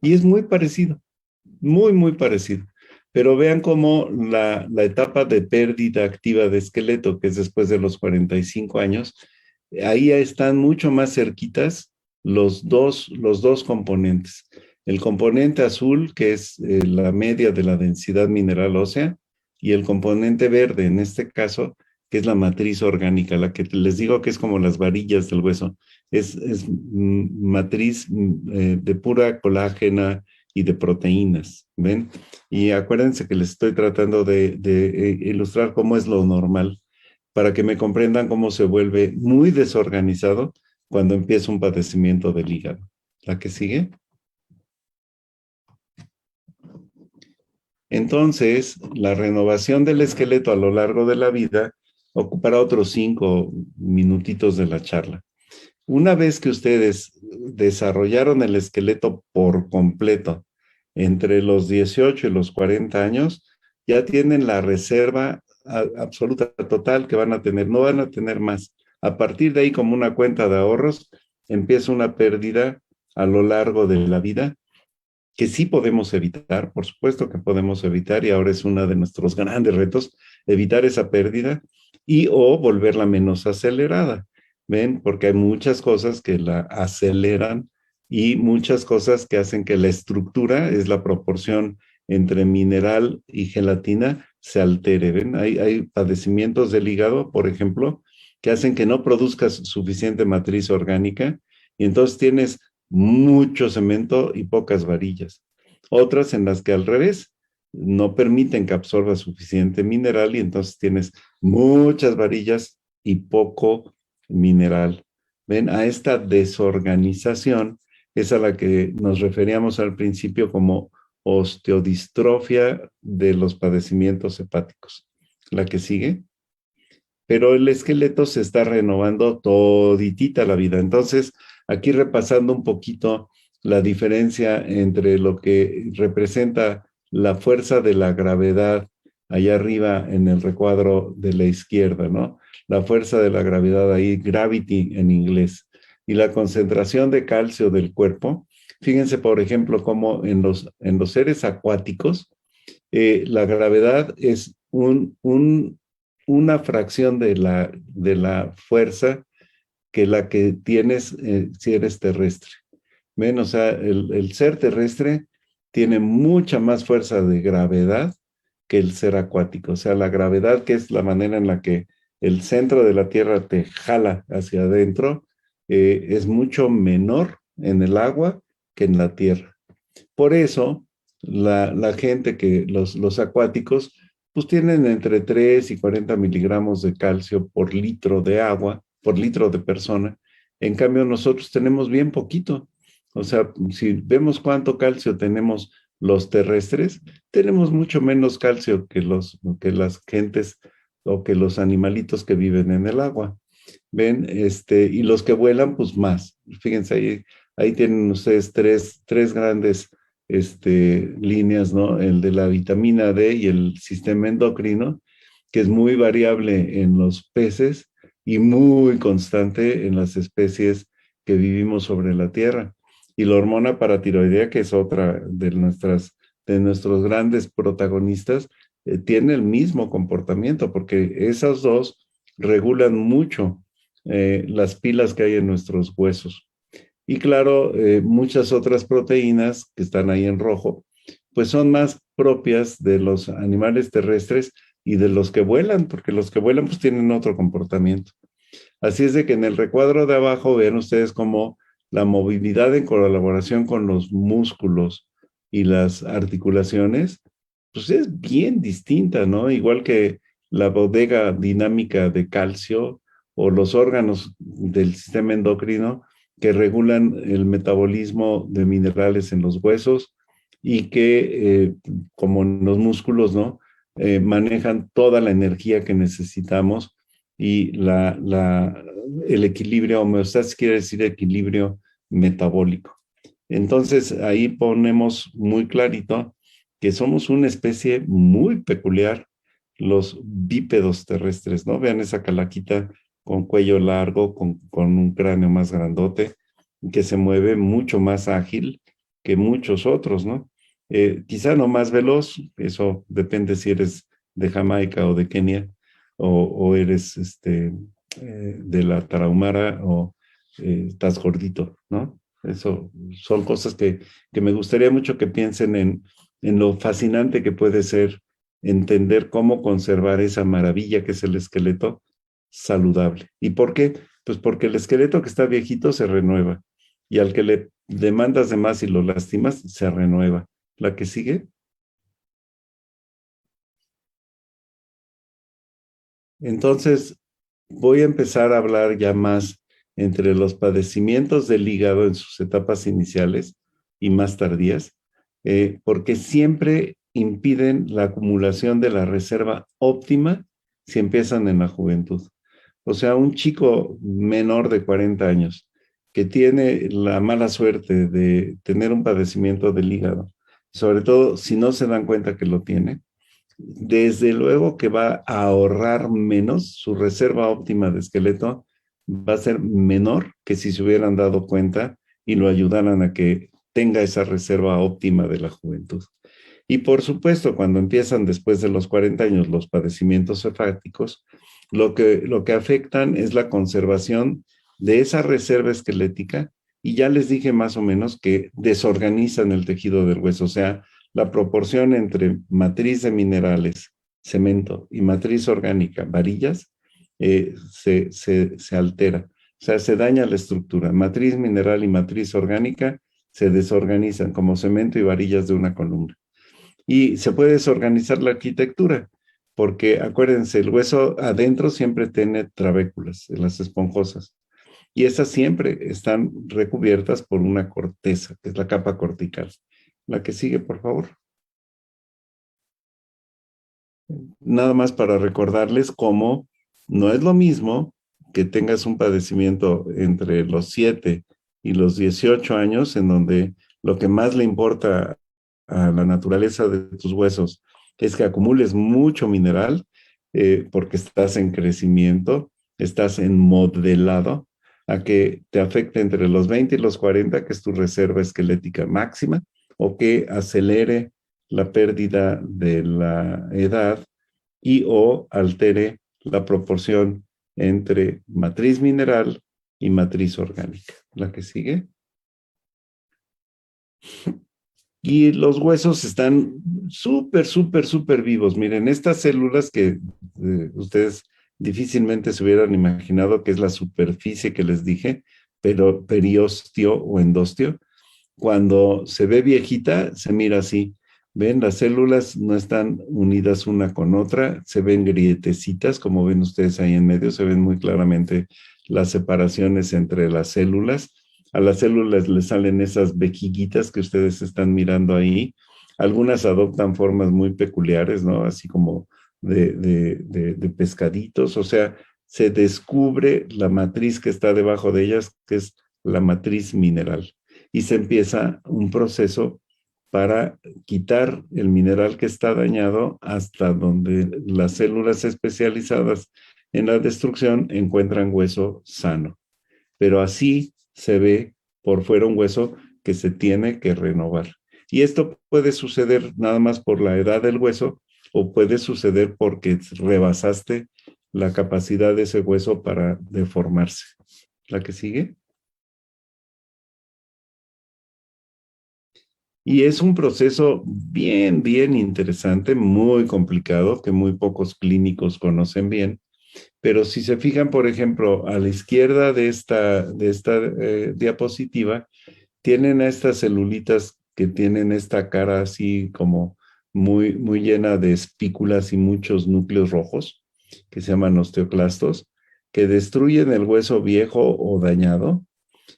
Y es muy parecido, muy, muy parecido. Pero vean cómo la etapa de pérdida activa de esqueleto, que es después de los 45 años, ahí están mucho más cerquitas los dos componentes. El componente azul, que es la media de la densidad mineral ósea, y el componente verde, en este caso, que es la matriz orgánica, la que les digo que es como las varillas del hueso. Es matriz de pura colágena y de proteínas, ¿ven? Y acuérdense que les estoy tratando de ilustrar cómo es lo normal, para que me comprendan cómo se vuelve muy desorganizado cuando empieza un padecimiento del hígado. ¿La que sigue? Entonces, la renovación del esqueleto a lo largo de la vida ocupará otros 5 minutitos de la charla. Una vez que ustedes desarrollaron el esqueleto por completo entre los 18 y los 40 años, ya tienen la reserva absoluta total que van a tener, no van a tener más. A partir de ahí, como una cuenta de ahorros, empieza una pérdida a lo largo de la vida que sí podemos evitar, por supuesto que podemos evitar, y ahora es uno de nuestros grandes retos, evitar esa pérdida y o volverla menos acelerada. ¿Ven? Porque hay muchas cosas que la aceleran y muchas cosas que hacen que la estructura, es la proporción entre mineral y gelatina, se altere. ¿Ven? Hay padecimientos del hígado, por ejemplo, que hacen que no produzcas suficiente matriz orgánica y entonces tienes mucho cemento y pocas varillas. Otras en las que al revés, no permiten que absorba suficiente mineral y entonces tienes muchas varillas y poco mineral. ¿Ven? A esta desorganización es a la que nos referíamos al principio como osteodistrofia de los padecimientos hepáticos. La que sigue. Pero el esqueleto se está renovando toditita la vida. Entonces, aquí repasando un poquito la diferencia entre lo que representa la fuerza de la gravedad allá arriba en el recuadro de la izquierda, ¿no? La fuerza de la gravedad ahí, gravity en inglés, y la concentración de calcio del cuerpo. Fíjense, por ejemplo, cómo en los seres acuáticos, la gravedad es una fracción de la fuerza que la que tienes si eres terrestre. ¿Ven? O sea, el ser terrestre tiene mucha más fuerza de gravedad que el ser acuático. O sea, la gravedad, que es la manera en la que el centro de la Tierra te jala hacia adentro, es mucho menor en el agua que en la Tierra. Por eso, la gente los acuáticos, pues tienen entre 3 y 40 miligramos de calcio por litro de agua, por litro de persona. En cambio, nosotros tenemos bien poquito. O sea, si vemos cuánto calcio tenemos los terrestres, tenemos mucho menos calcio que las gentes o que los animalitos que viven en el agua. ¿Ven? Y los que vuelan, pues más. Fíjense, ahí tienen ustedes tres grandes líneas, ¿no? El de la vitamina D y el sistema endocrino, que es muy variable en los peces y muy constante en las especies que vivimos sobre la Tierra. Y la hormona paratiroidea, que es otra de nuestros grandes protagonistas, tiene el mismo comportamiento, porque esas dos regulan mucho las pilas que hay en nuestros huesos. Y claro, muchas otras proteínas que están ahí en rojo, pues son más propias de los animales terrestres y de los que vuelan, porque los que vuelan pues tienen otro comportamiento. Así es de que en el recuadro de abajo ven ustedes cómo la movilidad en colaboración con los músculos y las articulaciones, pues es bien distinta, ¿no? Igual que la bodega dinámica de calcio o los órganos del sistema endocrino que regulan el metabolismo de minerales en los huesos y que, como en los músculos, ¿no? Manejan toda la energía que necesitamos y el equilibrio homeostasis quiere decir equilibrio metabólico. Entonces, ahí ponemos muy clarito que somos una especie muy peculiar, los bípedos terrestres, ¿no? Vean esa calaquita con cuello largo, con un cráneo más grandote, que se mueve mucho más ágil que muchos otros, ¿no? Quizá no más veloz, eso depende si eres de Jamaica o de Kenia, o eres de la Tarahumara o estás gordito, ¿no? Eso son cosas que me gustaría mucho que piensen en lo fascinante que puede ser entender cómo conservar esa maravilla que es el esqueleto saludable. ¿Y por qué? Pues porque el esqueleto que está viejito se renueva y al que le demandas de más y lo lastimas, se renueva. ¿La que sigue? Entonces, voy a empezar a hablar ya más entre los padecimientos del hígado en sus etapas iniciales y más tardías, porque siempre impiden la acumulación de la reserva óptima si empiezan en la juventud. O sea, un chico menor de 40 años que tiene la mala suerte de tener un padecimiento del hígado, sobre todo si no se dan cuenta que lo tiene, desde luego que va a ahorrar menos, su reserva óptima de esqueleto va a ser menor que si se hubieran dado cuenta y lo ayudaran a que tenga esa reserva óptima de la juventud. Y por supuesto, cuando empiezan después de los 40 años los padecimientos hepáticos, lo que afectan es la conservación de esa reserva esquelética y ya les dije más o menos que desorganizan el tejido del hueso, o sea, la proporción entre matriz de minerales, cemento, y matriz orgánica, varillas, se altera. O sea, se daña la estructura. Matriz mineral y matriz orgánica se desorganizan como cemento y varillas de una columna. Y se puede desorganizar la arquitectura, porque acuérdense, el hueso adentro siempre tiene trabéculas, en las esponjosas, y esas siempre están recubiertas por una corteza, que es la capa cortical. La que sigue, por favor. Nada más para recordarles cómo no es lo mismo que tengas un padecimiento entre los 7 y los 18 años, en donde lo que más le importa a la naturaleza de tus huesos es que acumules mucho mineral, porque estás en crecimiento, estás en modelado, a que te afecte entre los 20 y los 40, que es tu reserva esquelética máxima, o que acelere la pérdida de la edad y o altere la proporción entre matriz mineral y matriz orgánica. La que sigue. Y los huesos están súper vivos. Miren, estas células que ustedes difícilmente se hubieran imaginado que es la superficie que les dije, pero periostio o endostio, cuando se ve viejita, se mira así. Ven, las células no están unidas una con otra, se ven grietecitas, como ven ustedes ahí en medio, se ven muy claramente las separaciones entre las células. A las células les salen esas vejigitas que ustedes están mirando ahí. Algunas adoptan formas muy peculiares, ¿no? Así como de pescaditos, o sea, se descubre la matriz que está debajo de ellas, que es la matriz mineral. Y se empieza un proceso para quitar el mineral que está dañado hasta donde las células especializadas en la destrucción encuentran hueso sano. Pero así se ve por fuera un hueso que se tiene que renovar. Y esto puede suceder nada más por la edad del hueso o puede suceder porque rebasaste la capacidad de ese hueso para deformarse. ¿La que sigue? Y es un proceso bien, bien interesante, muy complicado, que muy pocos clínicos conocen bien. Pero si se fijan, por ejemplo, a la izquierda de esta diapositiva, tienen a estas celulitas que tienen esta cara así como muy, muy llena de espículas y muchos núcleos rojos, que se llaman osteoclastos, que destruyen el hueso viejo o dañado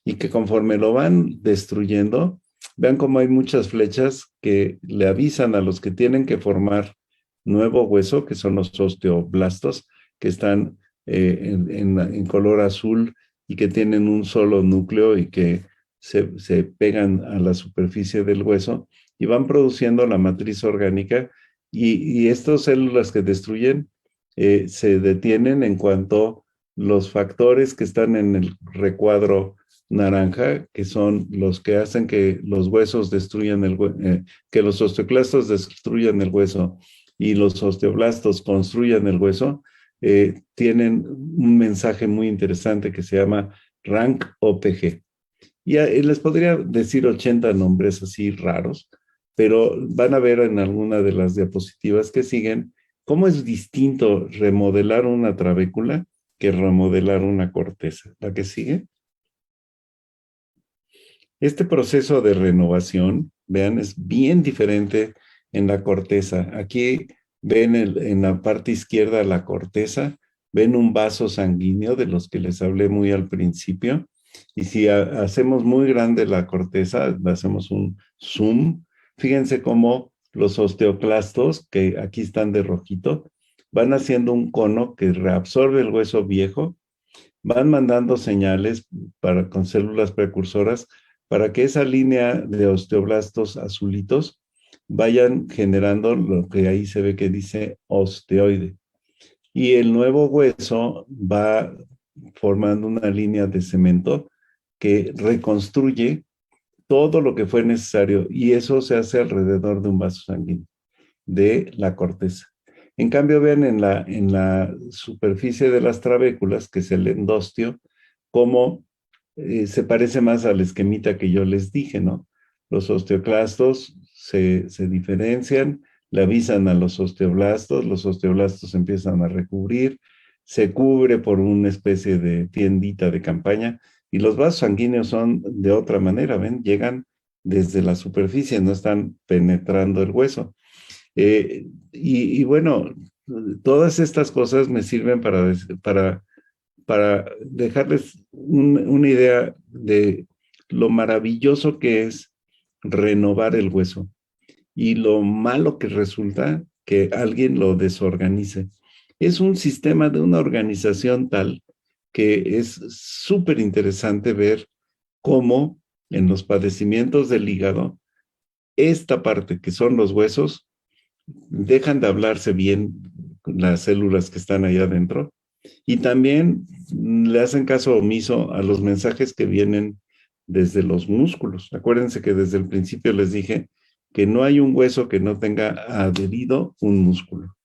y que conforme lo van destruyendo, vean cómo hay muchas flechas que le avisan a los que tienen que formar nuevo hueso, que son los osteoblastos, que están en color azul y que tienen un solo núcleo y que se pegan a la superficie del hueso y van produciendo la matriz orgánica y estas células que destruyen se detienen en cuanto los factores que están en el recuadro naranja, que son los que hacen que los huesos destruyan que los osteoclastos destruyan el hueso y los osteoblastos construyan el hueso, tienen un mensaje muy interesante que se llama RANK OPG. Y les podría decir 80 nombres así raros, pero van a ver en alguna de las diapositivas que siguen cómo es distinto remodelar una trabécula que remodelar una corteza. ¿La que sigue? Este proceso de renovación, vean, es bien diferente en la corteza. Aquí ven en la parte izquierda la corteza, ven un vaso sanguíneo de los que les hablé muy al principio. Y si hacemos muy grande la corteza, hacemos un zoom, fíjense cómo los osteoclastos, que aquí están de rojito, van haciendo un cono que reabsorbe el hueso viejo, van mandando señales con células precursoras para que esa línea de osteoblastos azulitos vayan generando lo que ahí se ve que dice osteoide. Y el nuevo hueso va formando una línea de cemento que reconstruye todo lo que fue necesario y eso se hace alrededor de un vaso sanguíneo, de la corteza. En cambio, vean en la superficie de las trabéculas, que es el endostio, cómo se parece más al esquemita que yo les dije, ¿no? Los osteoclastos se diferencian, le avisan a los osteoblastos empiezan a recubrir, se cubre por una especie de tiendita de campaña y los vasos sanguíneos son de otra manera, ¿ven? Llegan desde la superficie, no están penetrando el hueso. Y bueno, todas estas cosas me sirven para dejarles una idea de lo maravilloso que es renovar el hueso y lo malo que resulta que alguien lo desorganice. Es un sistema de una organización tal que es súper interesante ver cómo en los padecimientos del hígado, esta parte que son los huesos, dejan de hablarse bien las células que están allá adentro y también le hacen caso omiso a los mensajes que vienen desde los músculos. Acuérdense que desde el principio les dije que no hay un hueso que no tenga adherido un músculo.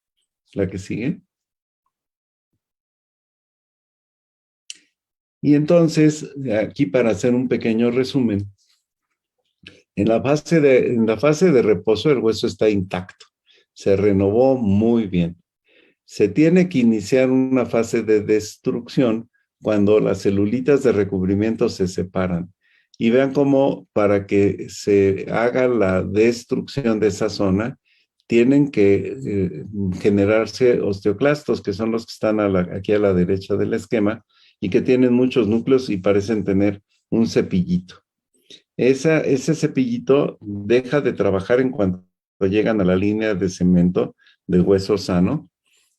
¿La que sigue? Y entonces, aquí para hacer un pequeño resumen, en la fase de reposo el hueso está intacto, se renovó muy bien. Se tiene que iniciar una fase de destrucción cuando las celulitas de recubrimiento se separan. Y vean cómo para que se haga la destrucción de esa zona, tienen que generarse osteoclastos, que son los que están aquí a la derecha del esquema, y que tienen muchos núcleos y parecen tener un cepillito. Ese cepillito deja de trabajar en cuanto llegan a la línea de cemento del hueso sano,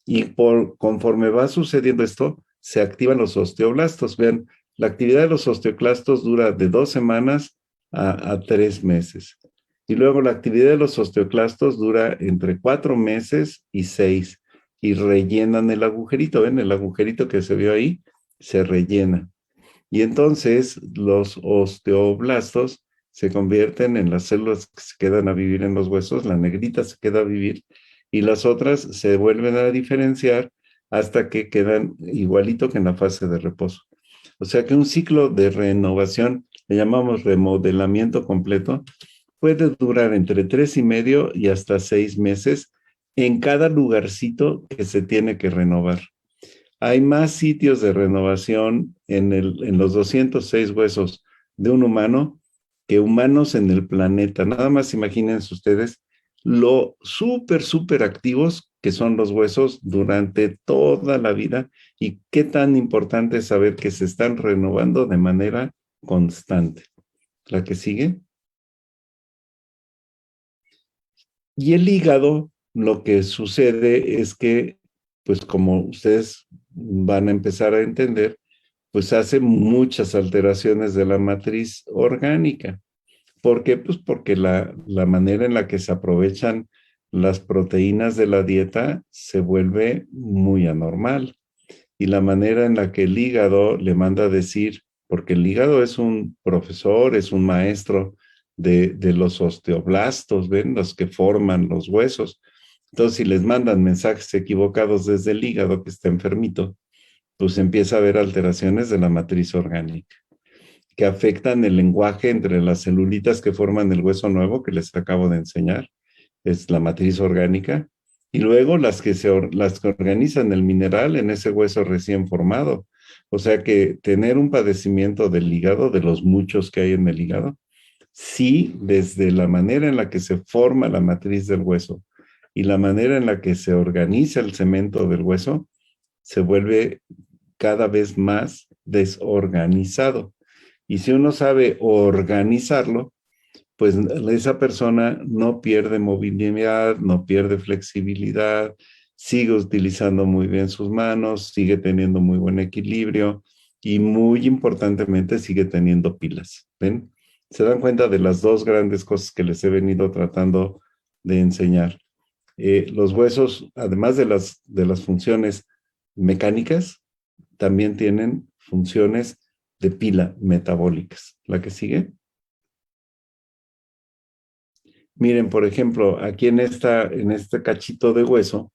y conforme va sucediendo esto, se activan los osteoblastos. Vean, la actividad de los osteoclastos dura de 2 semanas a 3 meses. Y luego la actividad de los osteoclastos dura entre 4 meses y 6. Y rellenan el agujerito. ¿Ven? El agujerito que se vio ahí se rellena. Y entonces los osteoblastos se convierten en las células que se quedan a vivir en los huesos. La negrita se queda a vivir y las otras se vuelven a diferenciar hasta que quedan igualito que en la fase de reposo. O sea que un ciclo de renovación, le llamamos remodelamiento completo, puede durar entre 3.5 y hasta 6 meses en cada lugarcito que se tiene que renovar. Hay más sitios de renovación en los 206 huesos de un humano que humanos en el planeta. Nada más imagínense ustedes lo súper activos que son los huesos durante toda la vida y qué tan importante es saber que se están renovando de manera constante. La que sigue. Y el hígado, lo que sucede es que, pues como ustedes van a empezar a entender, pues hace muchas alteraciones de la matriz orgánica. ¿Por qué? Pues porque la manera en la que se aprovechan las proteínas de la dieta se vuelve muy anormal. Y la manera en la que el hígado le manda a decir, porque el hígado es un profesor, es un maestro de los osteoblastos, ¿ven? Los que forman los huesos. Entonces, si les mandan mensajes equivocados desde el hígado que está enfermito, pues empieza a haber alteraciones de la matriz orgánica que afectan el lenguaje entre las celulitas que forman el hueso nuevo que les acabo de enseñar, es la matriz orgánica, y luego las que organizan el mineral en ese hueso recién formado. O sea que tener un padecimiento del hígado, de los muchos que hay en el hígado, sí, desde la manera en la que se forma la matriz del hueso y la manera en la que se organiza el cemento del hueso, se vuelve cada vez más desorganizado. Y si uno sabe organizarlo, pues esa persona no pierde movilidad, no pierde flexibilidad, sigue utilizando muy bien sus manos, sigue teniendo muy buen equilibrio y muy importantemente sigue teniendo pilas. ¿Ven? Se dan cuenta de las dos grandes cosas que les he venido tratando de enseñar. Los huesos, además de las funciones mecánicas, también tienen funciones de pila metabólicas. ¿La que sigue? Miren, por ejemplo, aquí en este cachito de hueso,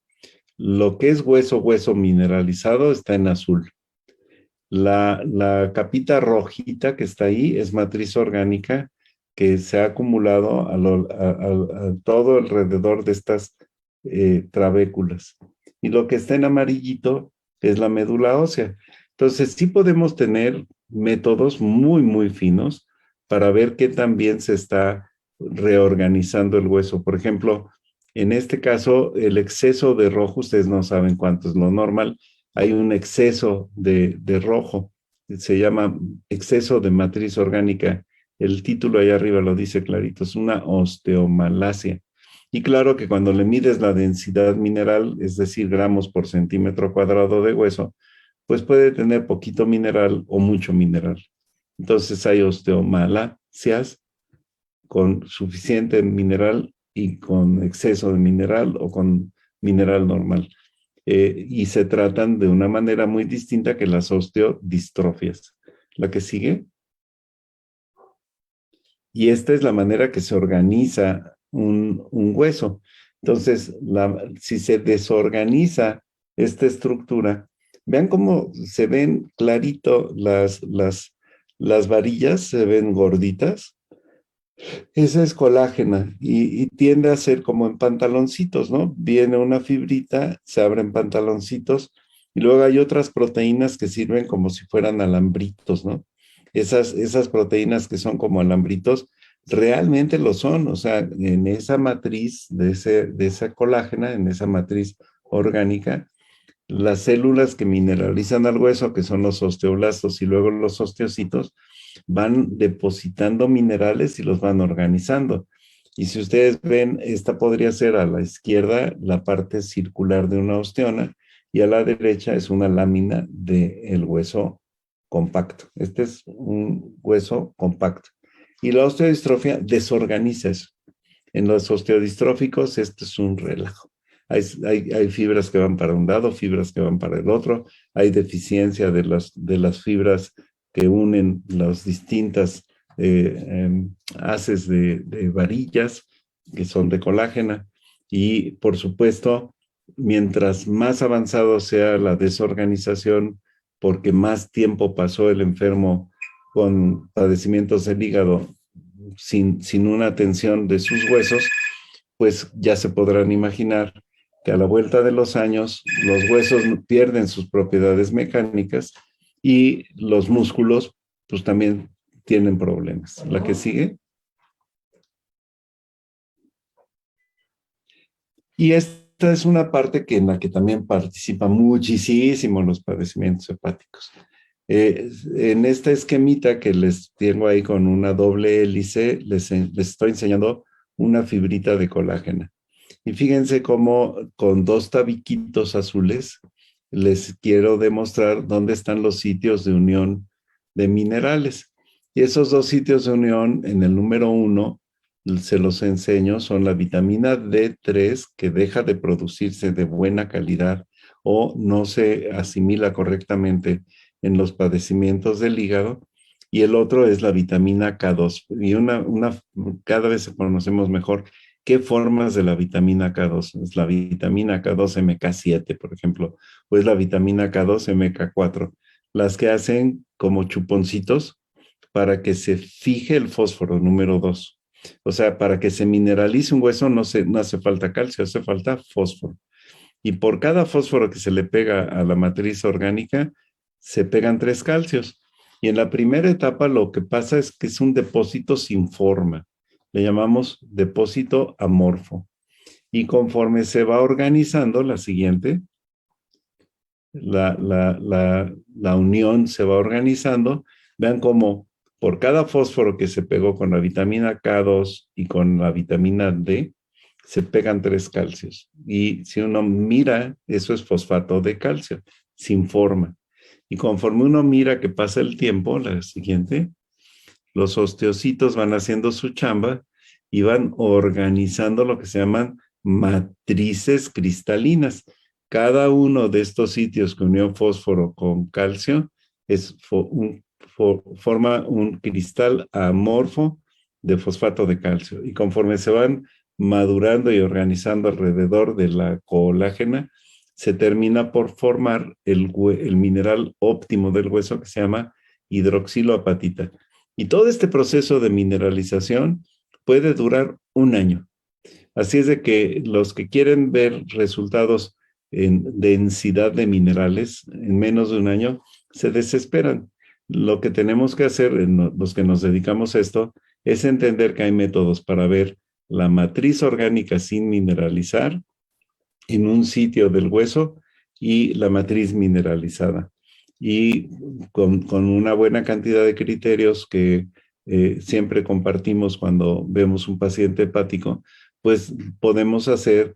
lo que es hueso mineralizado está en azul. La capita rojita que está ahí es matriz orgánica que se ha acumulado a todo alrededor de estas trabéculas. Y lo que está en amarillito es la médula ósea. Entonces, sí podemos tener métodos muy finos para ver qué tan bien se está reorganizando el hueso. Por ejemplo, en este caso, el exceso de rojo, ustedes no saben cuánto es lo normal, hay un exceso de rojo, se llama exceso de matriz orgánica. El título ahí arriba lo dice clarito, es una osteomalacia. Y claro que cuando le mides la densidad mineral, es decir, gramos por centímetro cuadrado de hueso, pues puede tener poquito mineral o mucho mineral. Entonces hay osteomalasias con suficiente mineral y con exceso de mineral o con mineral normal. Y se tratan de una manera muy distinta que las osteodistrofias. La que sigue. Y esta es la manera que se organiza un hueso. Entonces, si se desorganiza esta estructura, vean cómo se ven clarito las varillas, se ven gorditas. Esa es colágena y tiende a ser como en pantaloncitos, ¿no? Viene una fibrita, se abren pantaloncitos y luego hay otras proteínas que sirven como si fueran alambritos, ¿no? Esas proteínas que son como alambritos realmente lo son, o sea, en esa matriz de esa colágena, en esa matriz orgánica, las células que mineralizan al hueso, que son los osteoblastos y luego los osteocitos, van depositando minerales y los van organizando. Y si ustedes ven, esta podría ser a la izquierda la parte circular de una osteona y a la derecha es una lámina del hueso compacto. Este es un hueso compacto. Y la osteodistrofia desorganiza eso. En los osteodistróficos, esto es un relajo. Hay fibras que van para un lado, fibras que van para el otro, hay deficiencia de las fibras que unen las distintas haces de varillas que son de colágena. Y, por supuesto, mientras más avanzado sea la desorganización, porque más tiempo pasó el enfermo con padecimientos del hígado sin una atención de sus huesos, pues ya se podrán imaginar que a la vuelta de los años los huesos pierden sus propiedades mecánicas y los músculos pues también tienen problemas. La que sigue. Y esta es una parte en la que también participa muchísimo los padecimientos hepáticos. En esta esquemita que les tengo ahí con una doble hélice, les estoy enseñando una fibrita de colágeno. Y fíjense cómo con dos tabiquitos azules les quiero demostrar dónde están los sitios de unión de minerales. Y esos dos sitios de unión, en el número 1, se los enseño, son la vitamina D3, que deja de producirse de buena calidad o no se asimila correctamente en los padecimientos del hígado, y el otro es la vitamina K2. Y cada vez conocemos mejor qué formas de la vitamina K2. Es la vitamina K2-MK7, por ejemplo, o es la vitamina K2-MK4, las que hacen como chuponcitos para que se fije el fósforo número 2. O sea, para que se mineralice un hueso no hace falta calcio, hace falta fósforo. Y por cada fósforo que se le pega a la matriz orgánica, se pegan 3 calcios. Y en la primera etapa lo que pasa es que es un depósito sin forma. Le llamamos depósito amorfo. Y conforme se va organizando, la siguiente, la unión se va organizando, vean cómo por cada fósforo que se pegó con la vitamina K2 y con la vitamina D, se pegan 3 calcios. Y si uno mira, eso es fosfato de calcio, sin forma. Y conforme uno mira que pasa el tiempo, la siguiente, los osteocitos van haciendo su chamba y van organizando lo que se llaman matrices cristalinas. Cada uno de estos sitios que unió fósforo con calcio forma un cristal amorfo de fosfato de calcio. Y conforme se van madurando y organizando alrededor de la colágena, se termina por formar el mineral óptimo del hueso que se llama hidroxiloapatita. Y todo este proceso de mineralización puede durar 1 año. Así es de que los que quieren ver resultados en densidad de minerales en menos de 1 año se desesperan. Lo que tenemos que hacer, los que nos dedicamos a esto, es entender que hay métodos para ver la matriz orgánica sin mineralizar en un sitio del hueso y la matriz mineralizada. Y con una buena cantidad de criterios que siempre compartimos cuando vemos un paciente hepático, pues podemos hacer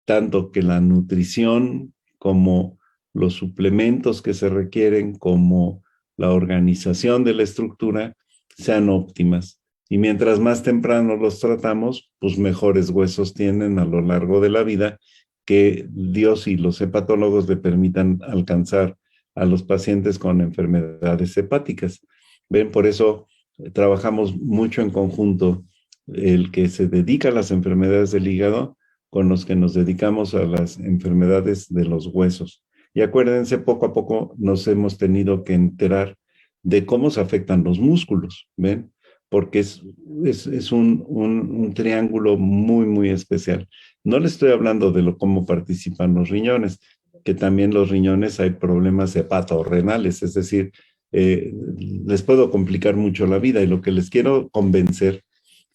tanto que la nutrición como los suplementos que se requieren, como la organización de la estructura, sean óptimas. Y mientras más temprano los tratamos, pues mejores huesos tienen a lo largo de la vida, que Dios y los hepatólogos le permitan alcanzar a los pacientes con enfermedades hepáticas. Ven, por eso trabajamos mucho en conjunto, el que se dedica a las enfermedades del hígado con los que nos dedicamos a las enfermedades de los huesos. Y acuérdense, poco a poco nos hemos tenido que enterar de cómo se afectan los músculos, ¿ven? Porque es un triángulo muy, muy especial. No les estoy hablando de cómo participan los riñones, que también los riñones hay problemas hepatorrenales, es decir, les puedo complicar mucho la vida, y lo que les quiero convencer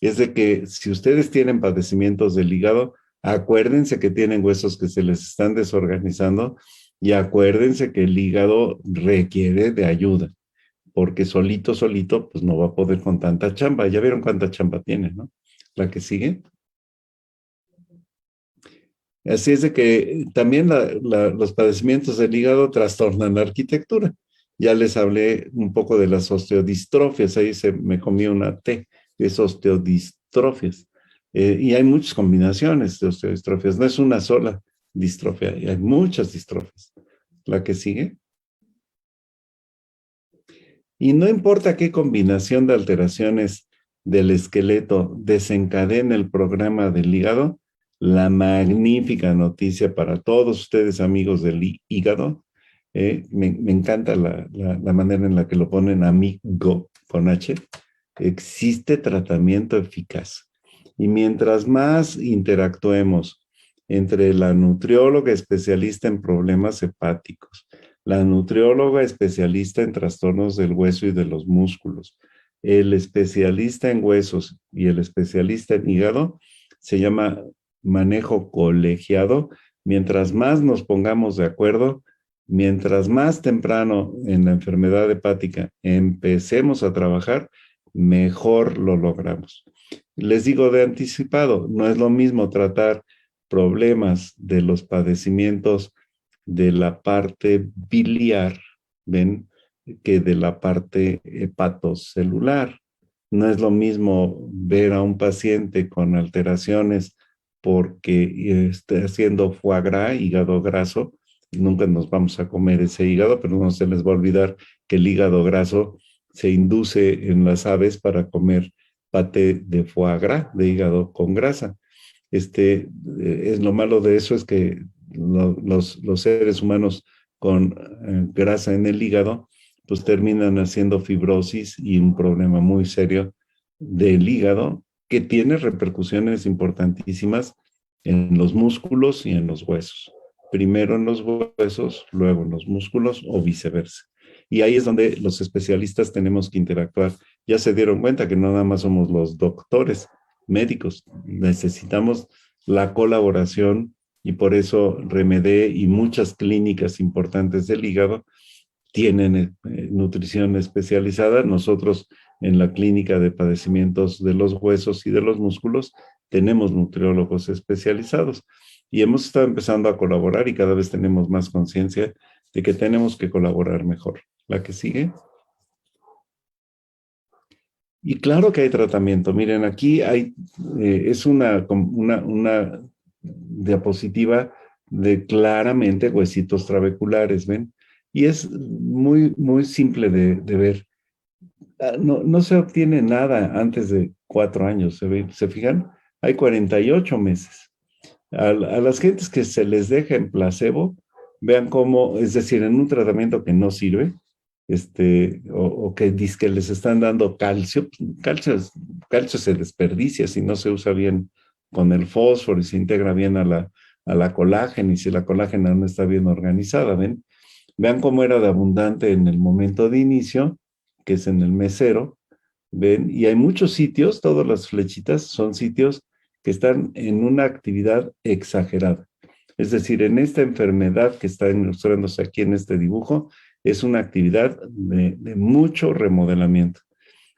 es de que si ustedes tienen padecimientos del hígado, acuérdense que tienen huesos que se les están desorganizando, y acuérdense que el hígado requiere de ayuda, porque solito, pues no va a poder con tanta chamba. Ya vieron cuánta chamba tiene, ¿no? La que sigue. Así es de que también los padecimientos del hígado trastornan la arquitectura. Ya les hablé un poco de las osteodistrofias, ahí me comí una T, es osteodistrofias. Y hay muchas combinaciones de osteodistrofias, no es una sola distrofia, hay muchas distrofias. La que sigue. Y no importa qué combinación de alteraciones del esqueleto desencadene el programa del hígado, la magnífica noticia para todos ustedes, amigos del hígado. Me encanta la manera en la que lo ponen, amigo, con H. Existe tratamiento eficaz. Y mientras más interactuemos entre la nutrióloga especialista en problemas hepáticos, la nutrióloga especialista en trastornos del hueso y de los músculos, el especialista en huesos y el especialista en hígado, se llama manejo colegiado. Mientras más nos pongamos de acuerdo, mientras más temprano en la enfermedad hepática empecemos a trabajar, mejor lo logramos. Les digo de anticipado, no es lo mismo tratar problemas de los padecimientos de la parte biliar, ¿ven?, que de la parte hepatocelular. No es lo mismo ver a un paciente con alteraciones porque esté haciendo foie gras, hígado graso. Nunca nos vamos a comer ese hígado, pero no se les va a olvidar que el hígado graso se induce en las aves para comer paté de foie gras, de hígado con grasa. Es lo malo de eso es que los seres humanos con grasa en el hígado, pues terminan haciendo fibrosis y un problema muy serio del hígado que tiene repercusiones importantísimas en los músculos y en los huesos. Primero en los huesos, luego en los músculos o viceversa. Y ahí es donde los especialistas tenemos que interactuar. Ya se dieron cuenta que no nada más somos los doctores médicos, necesitamos la colaboración y por eso Remedé y muchas clínicas importantes del hígado tienen nutrición especializada. Nosotros en la clínica de padecimientos de los huesos y de los músculos tenemos nutriólogos especializados y hemos estado empezando a colaborar y cada vez tenemos más conciencia de que tenemos que colaborar mejor. La que sigue. Y claro que hay tratamiento. Miren, aquí es una diapositiva de claramente huesitos trabeculares, ¿ven? Y es muy, muy simple de ver. No se obtiene nada antes de 4 años, ¿se fijan? Hay 48 meses. A las gentes que se les deja en placebo, vean cómo, es decir, en un tratamiento que no sirve, o que dizque les están dando calcio, calcio se desperdicia si no se usa bien con el fósforo y se integra bien a la colágena, y si la colágena no está bien organizada, ¿ven? Vean cómo era de abundante en el momento de inicio, que es en el mes 0, ¿ven? Y hay muchos sitios, todas las flechitas son sitios que están en una actividad exagerada. Es decir, en esta enfermedad que está ilustrándose aquí en este dibujo, es una actividad de mucho remodelamiento.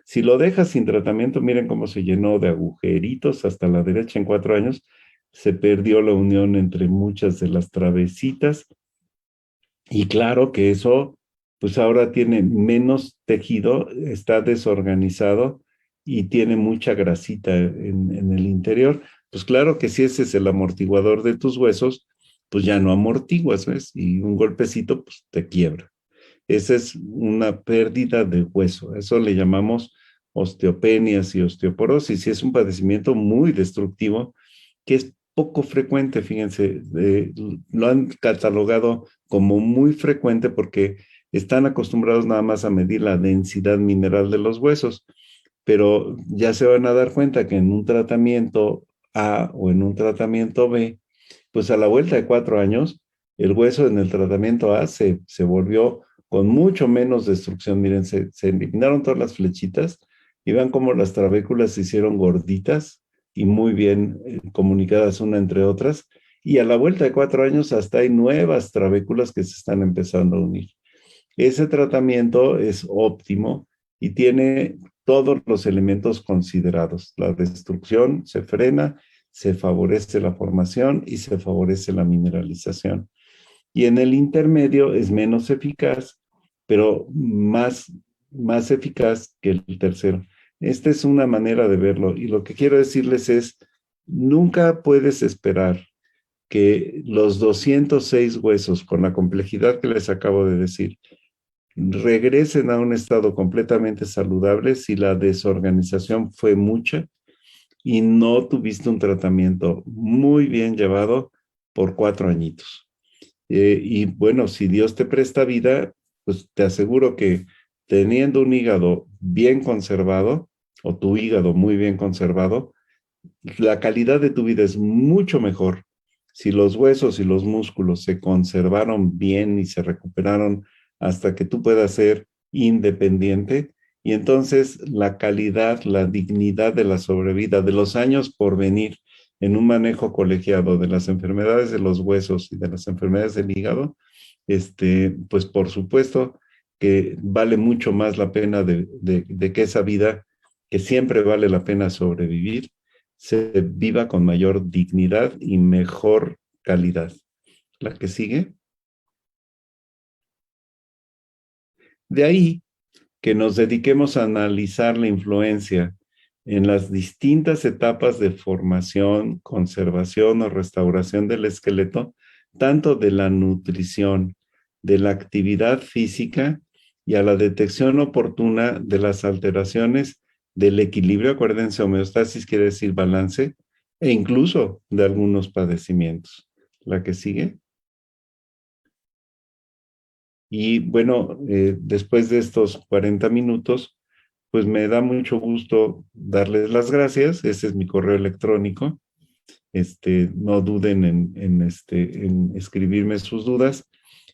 Si lo dejas sin tratamiento, miren cómo se llenó de agujeritos hasta la derecha en 4 años. Se perdió la unión entre muchas de las travesitas. Y claro que eso, pues ahora tiene menos tejido, está desorganizado y tiene mucha grasita en el interior. Pues claro que si ese es el amortiguador de tus huesos, pues ya no amortiguas, ¿ves? Y un golpecito, pues te quiebra. Esa es una pérdida de hueso. Eso le llamamos osteopenias y osteoporosis. Y es un padecimiento muy destructivo que es poco frecuente, fíjense. Lo han catalogado como muy frecuente porque están acostumbrados nada más a medir la densidad mineral de los huesos. Pero ya se van a dar cuenta que en un tratamiento A o en un tratamiento B, pues a la vuelta de 4 años, el hueso en el tratamiento A se volvió con mucho menos destrucción. Miren, se eliminaron todas las flechitas y vean cómo las trabéculas se hicieron gorditas y muy bien comunicadas una entre otras. Y a la vuelta de 4 años hasta hay nuevas trabéculas que se están empezando a unir. Ese tratamiento es óptimo y tiene todos los elementos considerados. La destrucción se frena, se favorece la formación y se favorece la mineralización. Y en el intermedio es menos eficaz, pero más eficaz que el tercero. Esta es una manera de verlo. Y lo que quiero decirles es, nunca puedes esperar que los 206 huesos, con la complejidad que les acabo de decir, regresen a un estado completamente saludable si la desorganización fue mucha, y no tuviste un tratamiento muy bien llevado por 4 añitos. Y bueno, si Dios te presta vida, pues te aseguro que teniendo un hígado bien conservado, o tu hígado muy bien conservado, la calidad de tu vida es mucho mejor si los huesos y los músculos se conservaron bien y se recuperaron hasta que tú puedas ser independiente. Y entonces la calidad, la dignidad de la sobrevida, de los años por venir en un manejo colegiado de las enfermedades de los huesos y de las enfermedades del hígado, pues por supuesto que vale mucho más la pena de que esa vida, que siempre vale la pena sobrevivir, se viva con mayor dignidad y mejor calidad. La que sigue. De ahí que nos dediquemos a analizar la influencia en las distintas etapas de formación, conservación o restauración del esqueleto, tanto de la nutrición, de la actividad física y a la detección oportuna de las alteraciones del equilibrio. Acuérdense, homeostasis quiere decir balance, e incluso de algunos padecimientos. La que sigue. Y bueno, después de estos 40 minutos, pues me da mucho gusto darles las gracias. Ese es mi correo electrónico. No duden en escribirme sus dudas.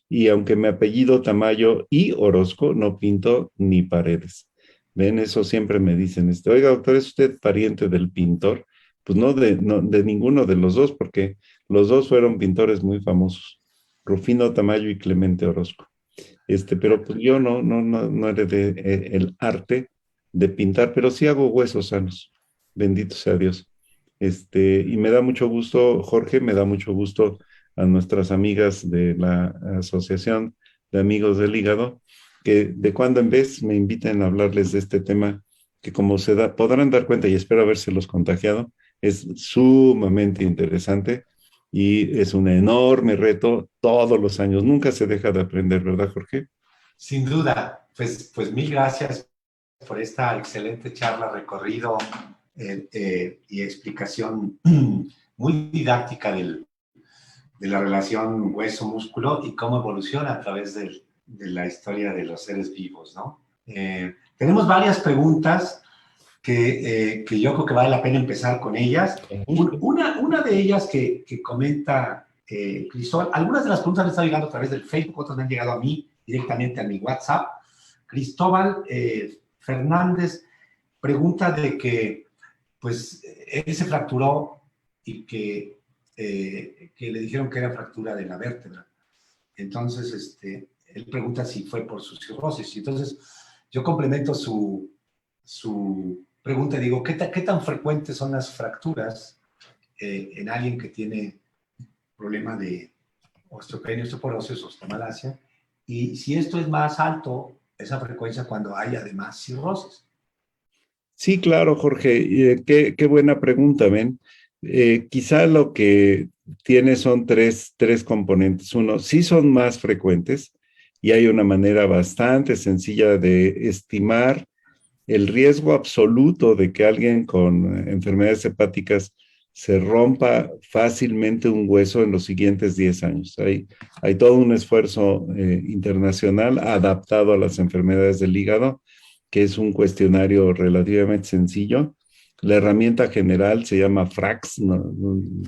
Y aunque mi apellido Tamayo y Orozco, no pinto ni paredes. Ven, eso siempre me dicen, oiga, doctor, ¿es usted pariente del pintor? Pues no de ninguno de los dos, porque los dos fueron pintores muy famosos, Rufino Tamayo y Clemente Orozco. Pero pues yo no heredé el arte de pintar, pero sí hago huesos sanos. Bendito sea Dios. Y me da mucho gusto, Jorge, me da mucho gusto a nuestras amigas de la Asociación de Amigos del Hígado, que de cuando en vez me inviten a hablarles de este tema, que como podrán dar cuenta, y espero habérselos contagiado, es sumamente interesante y es un enorme reto todos los años. Nunca se deja de aprender, ¿verdad, Jorge? Sin duda, pues mil gracias por esta excelente charla, recorrido y explicación muy didáctica de la relación hueso-músculo y cómo evoluciona a través de la historia de los seres vivos, ¿no? Tenemos varias preguntas que yo creo que vale la pena empezar con ellas. Una de ellas que comenta Cristóbal, algunas de las preguntas me están llegando a través del Facebook, otras me han llegado a mí directamente a mi WhatsApp. Cristóbal Fernández pregunta de que, pues, él se fracturó y que le dijeron que era fractura de la vértebra. Entonces, él pregunta si fue por su cirrosis. Entonces, yo complemento su pregunta y digo, ¿qué tan frecuentes son las fracturas en alguien que tiene problema de osteopenia, osteoporosis, osteomalacia? Y si esto es más alto, esa frecuencia cuando hay además cirrosis. Sí, claro, Jorge. Qué buena pregunta, ¿ven? Quizá lo que tiene son tres componentes. Uno, sí son más frecuentes y hay una manera bastante sencilla de estimar el riesgo absoluto de que alguien con enfermedades hepáticas se rompa fácilmente un hueso en los siguientes 10 años. Hay todo un esfuerzo internacional adaptado a las enfermedades del hígado, que es un cuestionario relativamente sencillo. La herramienta general se llama FRAX, ¿no?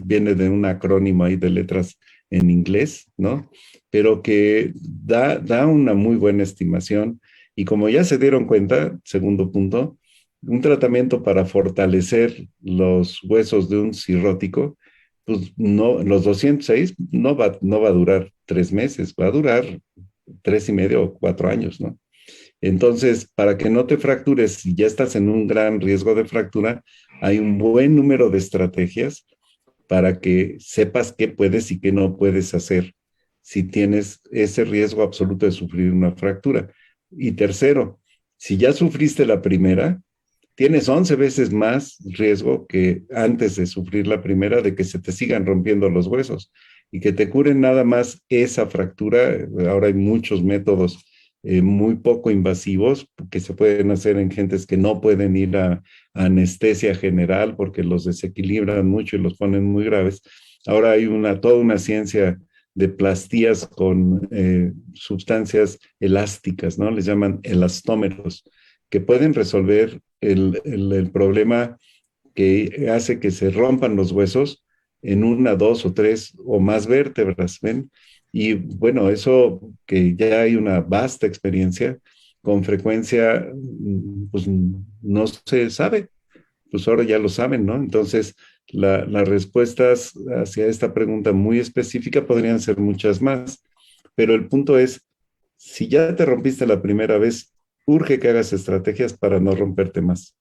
Viene de un acrónimo ahí de letras en inglés, ¿no? Pero que da una muy buena estimación. Y como ya se dieron cuenta, segundo punto, un tratamiento para fortalecer los huesos de un cirrótico, pues no, los 206 no va a durar 3 meses, va a durar 3 y medio o 4 años, ¿no? Entonces, para que no te fractures, si ya estás en un gran riesgo de fractura, hay un buen número de estrategias para que sepas qué puedes y qué no puedes hacer si tienes ese riesgo absoluto de sufrir una fractura. Y tercero, si ya sufriste la primera, tienes 11 veces más riesgo que antes de sufrir la primera de que se te sigan rompiendo los huesos y que te curen nada más esa fractura. Ahora hay muchos métodos muy poco invasivos, que se pueden hacer en gentes que no pueden ir a anestesia general porque los desequilibran mucho y los ponen muy graves. Ahora hay toda una ciencia de plastías con sustancias elásticas, ¿no? Les llaman elastómeros, que pueden resolver el problema que hace que se rompan los huesos en una, dos o tres o más vértebras, ¿ven? Y bueno, eso que ya hay una vasta experiencia, con frecuencia, pues no se sabe, pues ahora ya lo saben, ¿no? Entonces, las respuestas hacia esta pregunta muy específica podrían ser muchas más, pero el punto es, si ya te rompiste la primera vez, urge que hagas estrategias para no romperte más,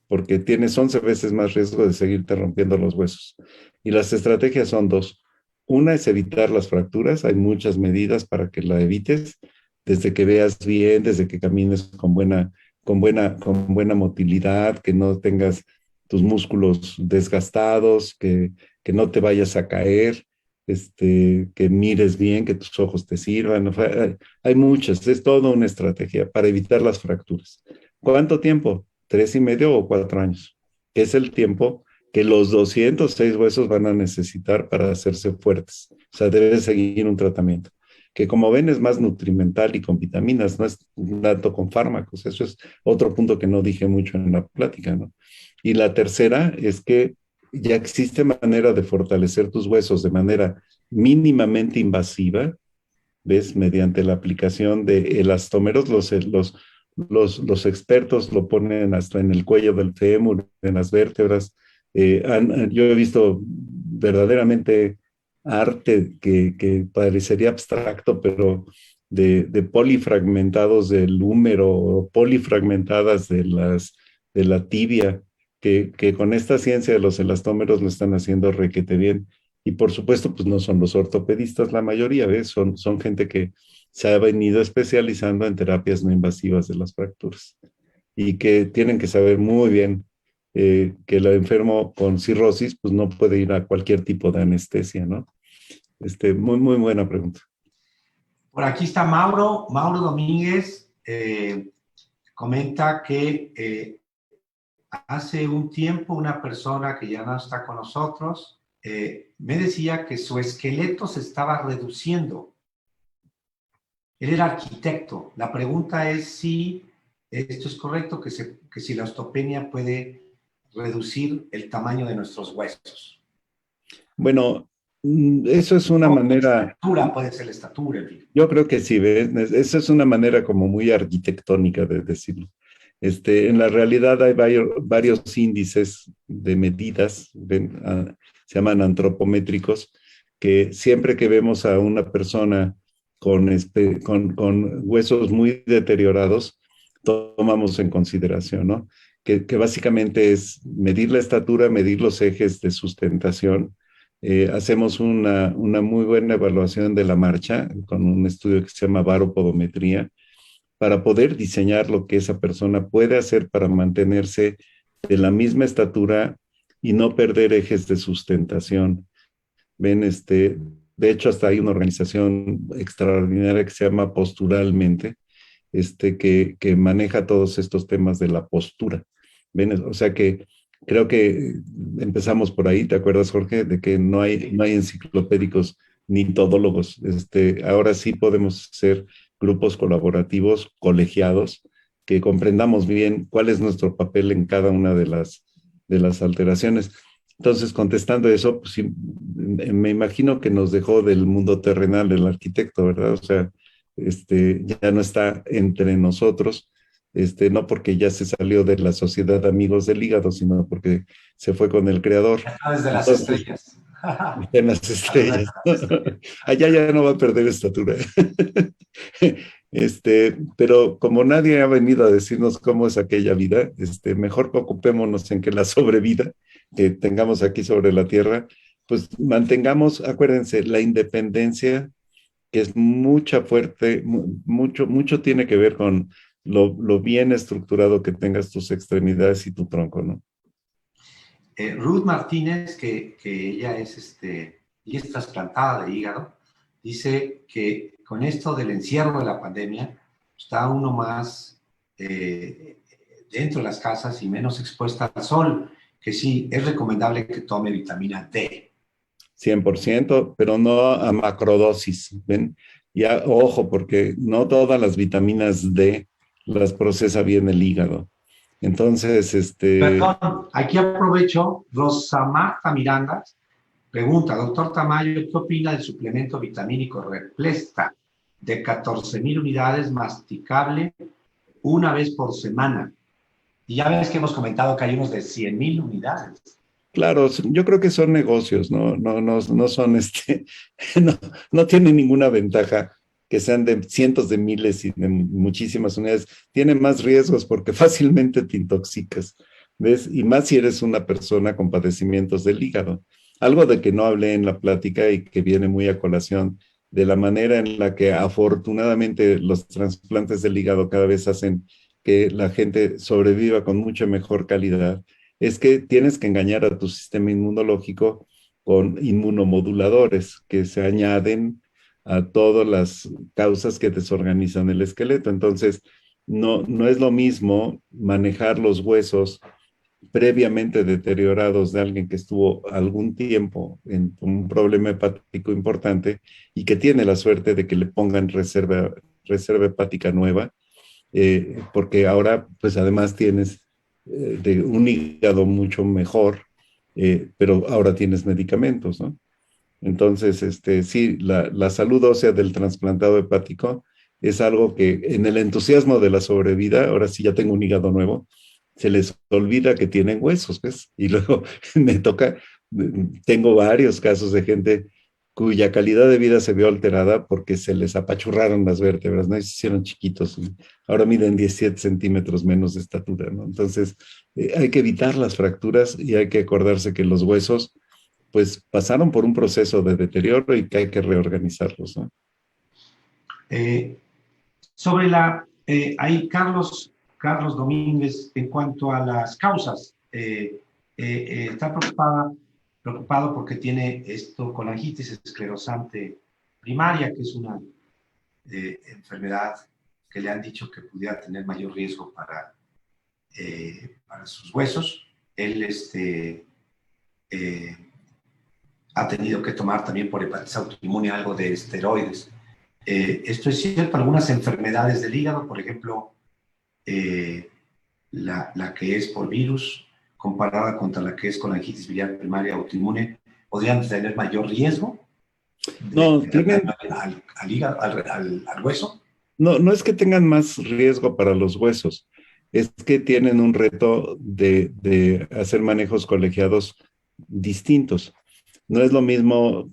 porque tienes 11 veces más riesgo de seguirte rompiendo los huesos. Y las estrategias son dos. Una es evitar las fracturas, hay muchas medidas para que la evites, desde que veas bien, desde que camines con buena motilidad, que no tengas tus músculos desgastados, que no te vayas a caer, que mires bien, que tus ojos te sirvan. O sea, hay muchas, es toda una estrategia para evitar las fracturas. ¿Cuánto tiempo? 3,5 o 4 años, que es el tiempo que los 206 huesos van a necesitar para hacerse fuertes. O sea, debe seguir un tratamiento, que como ven es más nutrimental y con vitaminas, no es tanto con fármacos. Eso es otro punto que no dije mucho en la plática, ¿no? Y la tercera es que ya existe manera de fortalecer tus huesos de manera mínimamente invasiva, ¿ves? Mediante la aplicación de elastómeros, los expertos lo ponen hasta en el cuello del fémur, en las vértebras. Yo he visto verdaderamente arte que parecería abstracto, pero de polifragmentados del húmero o polifragmentadas de la tibia, que con esta ciencia de los elastómeros lo están haciendo requete bien. Y por supuesto, pues no son los ortopedistas la mayoría, ¿ves? Son gente que se ha venido especializando en terapias no invasivas de las fracturas y que tienen que saber muy bien que el enfermo con cirrosis pues no puede ir a cualquier tipo de anestesia, ¿no? Muy buena pregunta. Por aquí está Mauro Domínguez, comenta que hace un tiempo una persona que ya no está con nosotros me decía que su esqueleto se estaba reduciendo. Él era arquitecto. La pregunta es si esto es correcto, que si la osteopenia puede reducir el tamaño de nuestros huesos. Bueno, eso es una manera... La estatura, puede ser la estatura, en fin. Yo creo que sí, ¿ves? Esa es una manera como muy arquitectónica de decirlo. En la realidad hay varios índices de medidas, se llaman antropométricos, que siempre que vemos a una persona con huesos muy deteriorados, tomamos en consideración, ¿no? Que básicamente es medir la estatura, medir los ejes de sustentación. Hacemos una muy buena evaluación de la marcha con un estudio que se llama baropodometría, para poder diseñar lo que esa persona puede hacer para mantenerse de la misma estatura y no perder ejes de sustentación. Ven, de hecho, hasta hay una organización extraordinaria que se llama Posturalmente, que maneja todos estos temas de la postura. Ven, o sea que creo que empezamos por ahí, ¿te acuerdas, Jorge? De que no hay enciclopédicos ni todólogos. Ahora sí podemos ser grupos colaborativos, colegiados, que comprendamos bien cuál es nuestro papel en cada una de las alteraciones. Entonces, contestando eso, pues, sí, me imagino que nos dejó del mundo terrenal el arquitecto, ¿verdad? O sea, ya no está entre nosotros, no porque ya se salió de la sociedad de amigos del hígado, sino porque se fue con el creador. Desde las estrellas. En las estrellas. Allá ya no va a perder estatura. Pero como nadie ha venido a decirnos cómo es aquella vida, mejor ocupémonos en que la sobrevida que tengamos aquí sobre la tierra, pues mantengamos, acuérdense, la independencia, que es mucho tiene que ver con lo bien estructurado que tengas tus extremidades y tu tronco, ¿no? Ruth Martínez, que ella es trasplantada de hígado, dice que con esto del encierro de la pandemia, está uno más dentro de las casas y menos expuesta al sol, que sí, es recomendable que tome vitamina D. 100%, pero no a macrodosis, ¿ven? Ya, ojo, porque no todas las vitaminas D las procesa bien el hígado. Entonces, Perdón, aquí aprovecho, Rosa Marta Miranda pregunta, doctor Tamayo, ¿qué opina del suplemento vitamínico Replesta de 14,000 unidades masticable una vez por semana? Y ya ves que hemos comentado que hay unos de 100,000 unidades. claro, yo creo que son negocios, no son no, no tienen ninguna ventaja que sean de cientos de miles y de muchísimas unidades. Tienen más riesgos porque fácilmente te intoxicas, ¿ves? Y más si eres una persona con padecimientos del hígado. Algo de que no hablé en la plática y que viene muy a colación de la manera en la que afortunadamente los trasplantes del hígado cada vez hacen que la gente sobreviva con mucha mejor calidad es que tienes que engañar a tu sistema inmunológico con inmunomoduladores que se añaden a todas las causas que desorganizan el esqueleto. Entonces, no es lo mismo manejar los huesos previamente deteriorados de alguien que estuvo algún tiempo en un problema hepático importante y que tiene la suerte de que le pongan reserva hepática nueva, porque ahora, pues además tienes de un hígado mucho mejor, pero ahora tienes medicamentos, ¿no? Entonces, sí, la salud ósea del trasplantado hepático es algo que en el entusiasmo de la sobrevida, ahora sí ya tengo un hígado nuevo, se les olvida que tienen huesos, ¿ves? Y luego me toca, tengo varios casos de gente cuya calidad de vida se vio alterada porque se les apachurraron las vértebras, ¿no? Y se hicieron chiquitos. Y ahora miden 17 centímetros menos de estatura, ¿no? Entonces, hay que evitar las fracturas y hay que acordarse que los huesos pues pasaron por un proceso de deterioro y que hay que reorganizarlos, ¿no? Sobre ahí Carlos Domínguez, en cuanto a las causas, está preocupado porque tiene esto colangitis esclerosante primaria, que es una enfermedad que le han dicho que pudiera tener mayor riesgo para sus huesos. Él ha tenido que tomar también por hepatitis autoinmune algo de esteroides. Esto es cierto, algunas enfermedades del hígado, por ejemplo, la que es por virus, comparada contra la que es colangitis biliar primaria autoinmune, podrían tener mayor riesgo al hígado, al hueso. No es que tengan más riesgo para los huesos, es que tienen un reto de hacer manejos colegiados distintos. No es lo mismo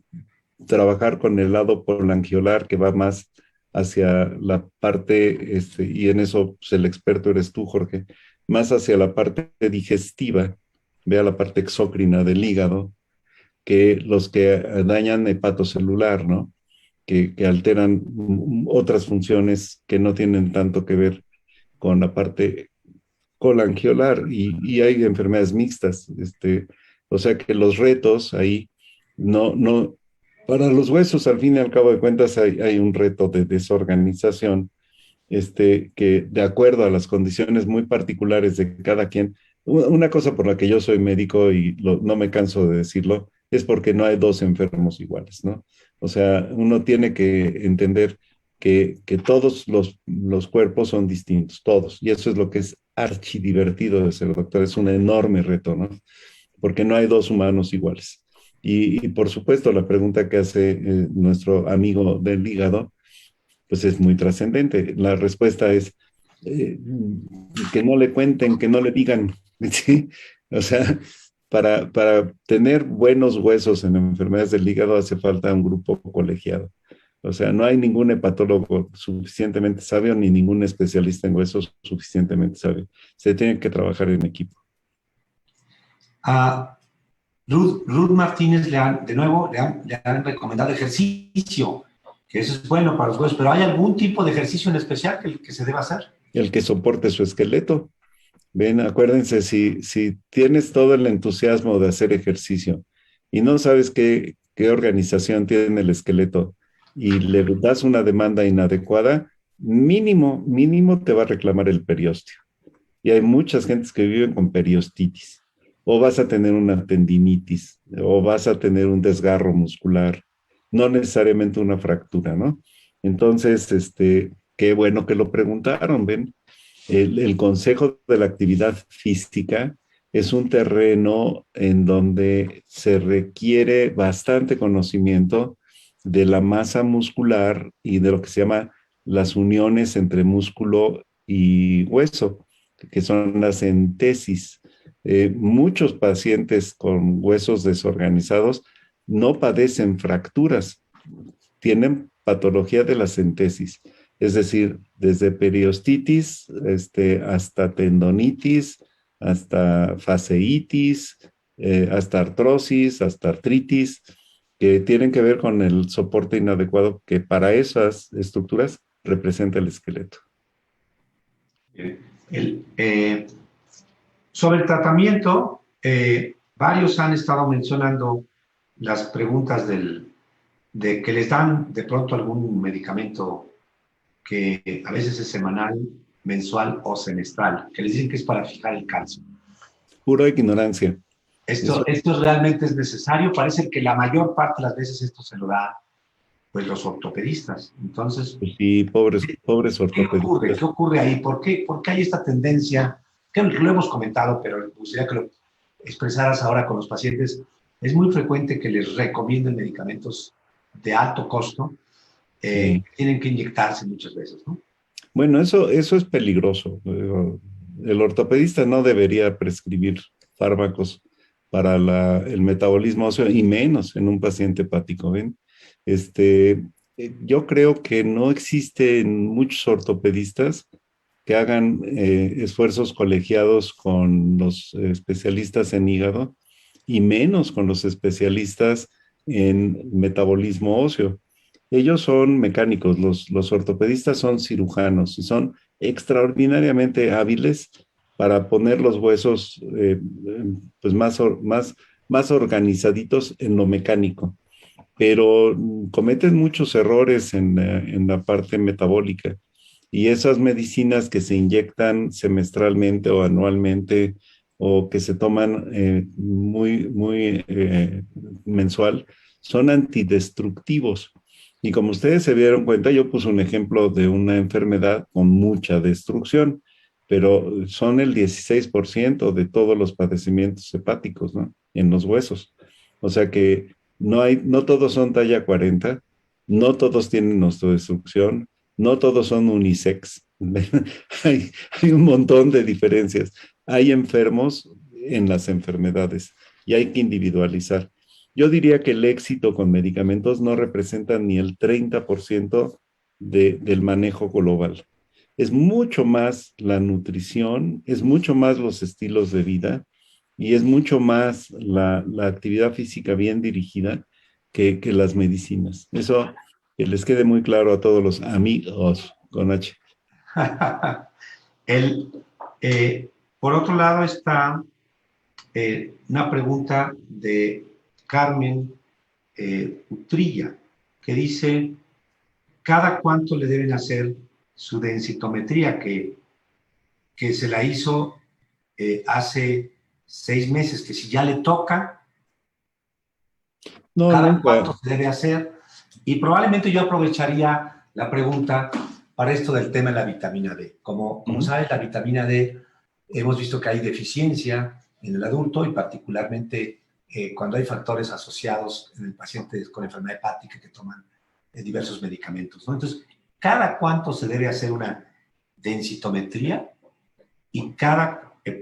trabajar con el lado polangiolar que va más hacia la parte, y en eso pues, el experto eres tú, Jorge, más hacia la parte digestiva, vea la parte exócrina del hígado, que los que dañan hepatocelular, ¿no? Que alteran otras funciones que no tienen tanto que ver con la parte colangiolar y hay enfermedades mixtas, o sea que los retos ahí no, para los huesos al fin y al cabo de cuentas hay un reto de desorganización, que de acuerdo a las condiciones muy particulares de cada quien, una cosa por la que yo soy médico y no me canso de decirlo, es porque no hay dos enfermos iguales, ¿no? O sea, uno tiene que entender que todos los cuerpos son distintos, todos, y eso es lo que es archidivertido de ser doctor, es un enorme reto, ¿no? Porque no hay dos humanos iguales. Y por supuesto, la pregunta que hace nuestro amigo del hígado, pues es muy trascendente. La respuesta es que no le cuenten, que no le digan, ¿sí? O sea, para tener buenos huesos en enfermedades del hígado hace falta un grupo colegiado. O sea, no hay ningún hepatólogo suficientemente sabio ni ningún especialista en huesos suficientemente sabio. Se tiene que trabajar en equipo. Ruth Martínez le han recomendado ejercicio, que eso es bueno para los huesos, pero ¿hay algún tipo de ejercicio en especial que se deba hacer? El que soporte su esqueleto. Ven, acuérdense, si tienes todo el entusiasmo de hacer ejercicio y no sabes qué organización tiene el esqueleto y le das una demanda inadecuada, mínimo te va a reclamar el periósteo. Y hay muchas gentes que viven con periostitis. O vas a tener una tendinitis, o vas a tener un desgarro muscular, no necesariamente una fractura, ¿no? Entonces, qué bueno que lo preguntaron, ¿ven? El consejo de la actividad física es un terreno en donde se requiere bastante conocimiento de la masa muscular y de lo que se llama las uniones entre músculo y hueso, que son las entesis. Muchos pacientes con huesos desorganizados no padecen fracturas, tienen patología de las entesis, es decir, desde periostitis hasta tendonitis, hasta fasciitis, hasta artrosis, hasta artritis, que tienen que ver con el soporte inadecuado que para esas estructuras representa el esqueleto. El, sobre el tratamiento, varios han estado mencionando las preguntas de que les dan de pronto algún medicamento que a veces es semanal, mensual o semestral, que les dicen que es para fijar el calcio. Pura ignorancia. Esto realmente es necesario. Parece que la mayor parte de las veces esto se lo da pues los ortopedistas. Entonces, pues sí, pobres ortopedistas. ¿Qué ocurre ahí? ¿Por qué hay esta tendencia? Que lo hemos comentado, pero me gustaría que lo expresaras ahora con los pacientes. Es muy frecuente que les recomienden medicamentos de alto costo, Sí. tienen que inyectarse muchas veces, ¿no? Bueno, eso es peligroso. El ortopedista no debería prescribir fármacos para el metabolismo óseo y menos en un paciente hepático, ¿ven? Yo creo que no existen muchos ortopedistas que hagan esfuerzos colegiados con los especialistas en hígado y menos con los especialistas en metabolismo óseo. Ellos son mecánicos, los ortopedistas son cirujanos y son extraordinariamente hábiles para poner los huesos pues más organizaditos en lo mecánico, pero cometen muchos errores en la parte metabólica. Y esas medicinas que se inyectan semestralmente o anualmente o que se toman muy mensual son antidestructivos. Y como ustedes se dieron cuenta, yo puse un ejemplo de una enfermedad con mucha destrucción, pero son el 16% de todos los padecimientos hepáticos, ¿no? En los huesos. O sea que no todos son talla 40, no todos tienen osteodestrucción, no todos son unisex. hay un montón de diferencias. Hay enfermos en las enfermedades y hay que individualizar. Yo diría que el éxito con medicamentos no representa ni el 30% del manejo global. Es mucho más la nutrición, es mucho más los estilos de vida y es mucho más la actividad física bien dirigida que las medicinas. Eso que les quede muy claro a todos los amigos con H. Por otro lado está una pregunta de Carmen Utrilla, que dice, ¿cada cuánto le deben hacer su densitometría? Que se la hizo hace 6 meses, que si ya le toca, ¿cada cuánto se debe hacer? Y probablemente yo aprovecharía la pregunta para esto del tema de la vitamina D. Como sabes, la vitamina D, hemos visto que hay deficiencia en el adulto y particularmente cuando hay factores asociados en el paciente con enfermedad hepática que toman diversos medicamentos, ¿no? Entonces, ¿cada cuánto se debe hacer una densitometría? Y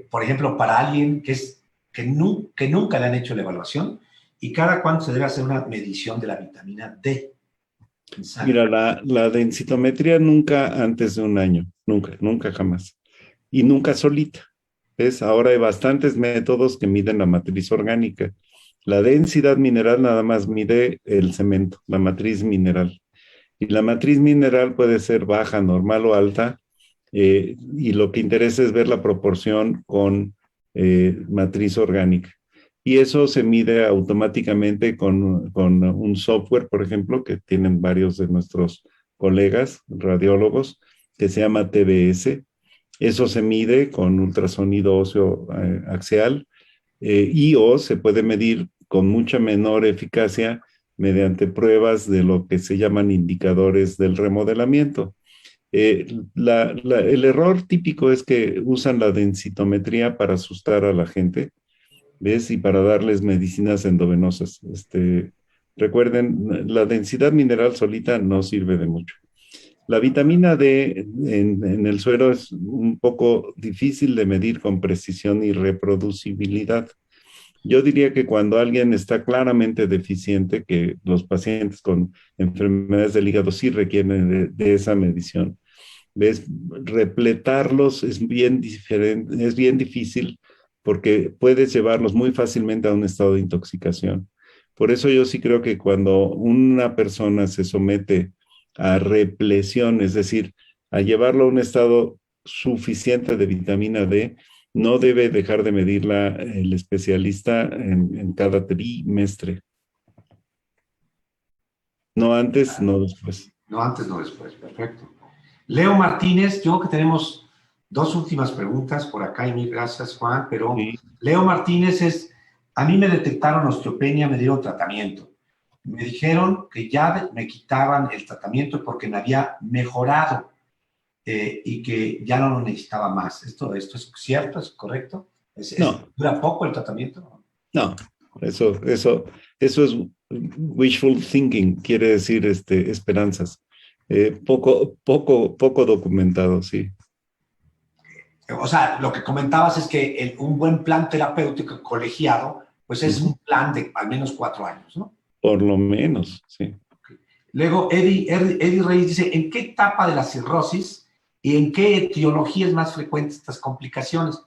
por ejemplo, para alguien que nunca le han hecho la evaluación, ¿y cada cuánto se debe hacer una medición de la vitamina D? Mira, la densitometría nunca antes de un año, nunca jamás. Y nunca solita. ¿Ves? Ahora hay bastantes métodos que miden la matriz orgánica. La densidad mineral nada más mide el cemento, la matriz mineral. Y la matriz mineral puede ser baja, normal o alta. Y lo que interesa es ver la proporción con matriz orgánica. Y eso se mide automáticamente con un software, por ejemplo, que tienen varios de nuestros colegas radiólogos, que se llama TBS. Eso se mide con ultrasonido óseo axial y o se puede medir con mucha menor eficacia mediante pruebas de lo que se llaman indicadores del remodelamiento. El error típico es que usan la densitometría para asustar a la gente, ¿ves? Y para darles medicinas endovenosas. Recuerden, la densidad mineral solita no sirve de mucho. La vitamina D en el suero es un poco difícil de medir con precisión y reproducibilidad. Yo diría que cuando alguien está claramente deficiente, que los pacientes con enfermedades del hígado sí requieren de esa medición. ¿Ves? Repletarlos es bien diferente, es bien difícil porque puedes llevarlos muy fácilmente a un estado de intoxicación. Por eso yo sí creo que cuando una persona se somete a represión, es decir, a llevarlo a un estado suficiente de vitamina D, no debe dejar de medirla el especialista en cada trimestre. No antes, no después. No antes, no después. Perfecto. Leo Martínez, yo creo que tenemos dos últimas preguntas por acá y mil gracias, Juan, pero sí. Leo Martínez a mí me detectaron osteopenia, me dieron tratamiento. Me dijeron que ya me quitaban el tratamiento porque me había mejorado y que ya no lo necesitaba más. ¿Esto es cierto? ¿Es correcto? No. ¿Dura poco el tratamiento? No, eso es wishful thinking, quiere decir esperanzas. Poco documentado, sí. O sea, lo que comentabas es que un buen plan terapéutico colegiado, pues es un plan de al menos 4 años, ¿no? Por lo menos, sí. Okay. Luego, Eddie Reyes dice, ¿en qué etapa de la cirrosis y en qué etiología es más frecuente estas complicaciones?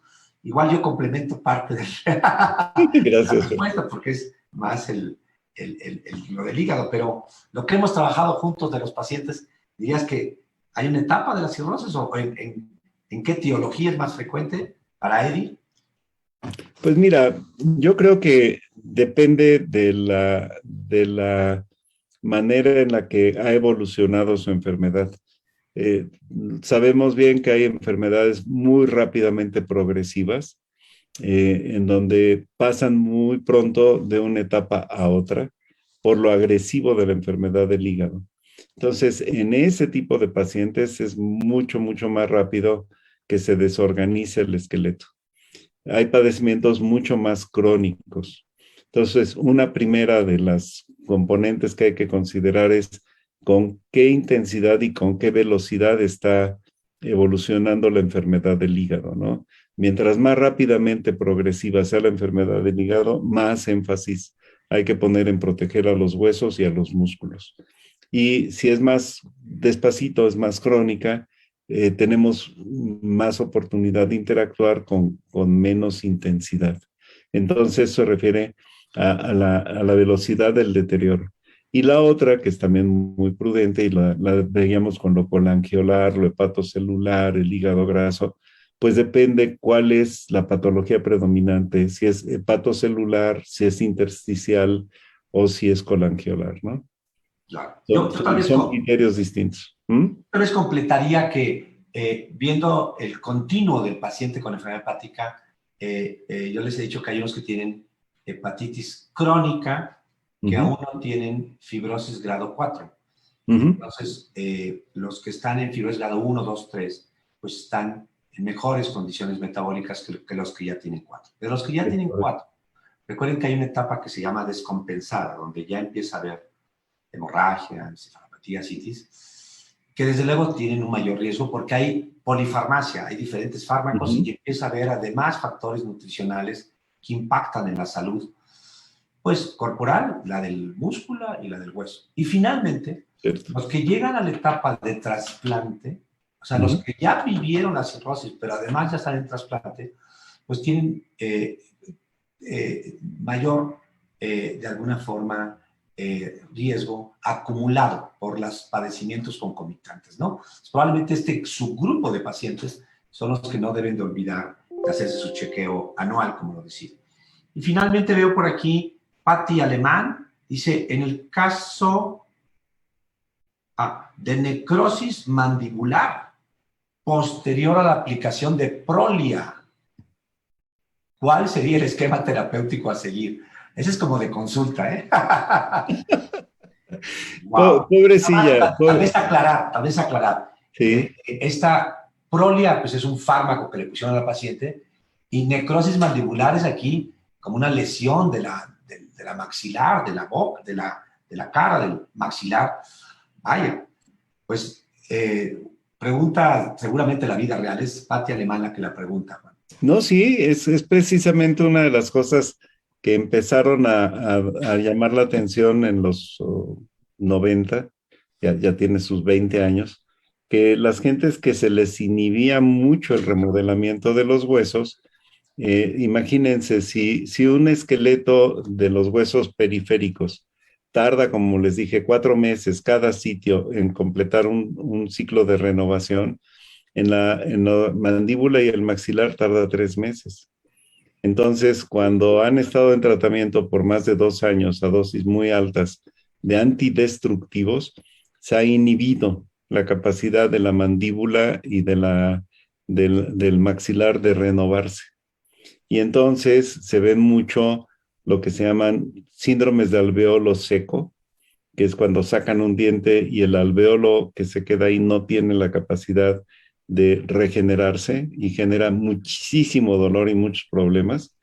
Igual yo complemento parte de la respuesta porque es más lo del hígado, pero lo que hemos trabajado juntos de los pacientes, dirías que hay una etapa de la cirrosis o ¿en qué etiología es más frecuente para Eddie? Pues mira, yo creo que depende de la manera en la que ha evolucionado su enfermedad. Sabemos bien que hay enfermedades muy rápidamente progresivas, en donde pasan muy pronto de una etapa a otra por lo agresivo de la enfermedad del hígado. Entonces, en ese tipo de pacientes es mucho más rápido que se desorganice el esqueleto. Hay padecimientos mucho más crónicos. Entonces, una primera de las componentes que hay que considerar es con qué intensidad y con qué velocidad está evolucionando la enfermedad del hígado, ¿no? Mientras más rápidamente progresiva sea la enfermedad del hígado, más énfasis hay que poner en proteger a los huesos y a los músculos. Y si es más despacito, es más crónica, tenemos más oportunidad de interactuar con menos intensidad. Entonces, se refiere a la velocidad del deterioro. Y la otra, que es también muy prudente, y la veíamos con lo colangiolar, lo hepatocelular, el hígado graso, pues depende cuál es la patología predominante, si es hepatocelular, si es intersticial o si es colangiolar, ¿no? Claro. Son criterios distintos. Tal vez completaría que viendo el continuo del paciente con enfermedad hepática, yo les he dicho que hay unos que tienen hepatitis crónica que aún no tienen fibrosis grado 4. Entonces, los que están en fibrosis grado 1, 2, 3, pues están en mejores condiciones metabólicas que los que ya tienen 4. De los que ya tienen 4, recuerden que hay una etapa que se llama descompensada, donde ya empieza a haber hemorragia, encefalopatía, citis, que desde luego tienen un mayor riesgo porque hay polifarmacia, hay diferentes fármacos y empieza a haber además factores nutricionales que impactan en la salud, pues corporal, la del músculo y la del hueso. Y finalmente, los que llegan a la etapa de trasplante, o sea, los que ya vivieron la cirrosis, pero además ya están en trasplante, pues tienen mayor, de alguna forma, riesgo acumulado por los padecimientos concomitantes, ¿no? Probablemente este subgrupo de pacientes son los que no deben de olvidar de hacerse su chequeo anual, como lo decía. Y finalmente veo por aquí Patti Alemán, dice, en el caso de necrosis mandibular posterior a la aplicación de Prolia. ¿Cuál sería el esquema terapéutico a seguir? Ese es como de consulta, ¿eh? Wow. Pobrecilla. Tal vez aclarar. Sí. Esta Prolia, pues es un fármaco que le pusieron a la paciente, y necrosis mandibular es aquí como una lesión de la maxilar, de la boca, de la cara, del maxilar. Vaya, pues pregunta seguramente la vida real. Es Patti Alemán la que la pregunta, Juan. No, sí, es precisamente una de las cosas que empezaron a llamar la atención en los 90, ya tiene sus 20 años, que las gentes que se les inhibía mucho el remodelamiento de los huesos, imagínense, si un esqueleto de los huesos periféricos tarda, como les dije, 4 meses cada sitio en completar un ciclo de renovación, en la mandíbula y el maxilar tarda 3 meses. Entonces, cuando han estado en tratamiento por más de 2 años a dosis muy altas de antidestructivos, se ha inhibido la capacidad de la mandíbula y del maxilar de renovarse. Y entonces se ven mucho lo que se llaman síndromes de alveolo seco, que es cuando sacan un diente y el alveolo que se queda ahí no tiene la capacidad de regenerarse y genera muchísimo dolor y muchos problemas.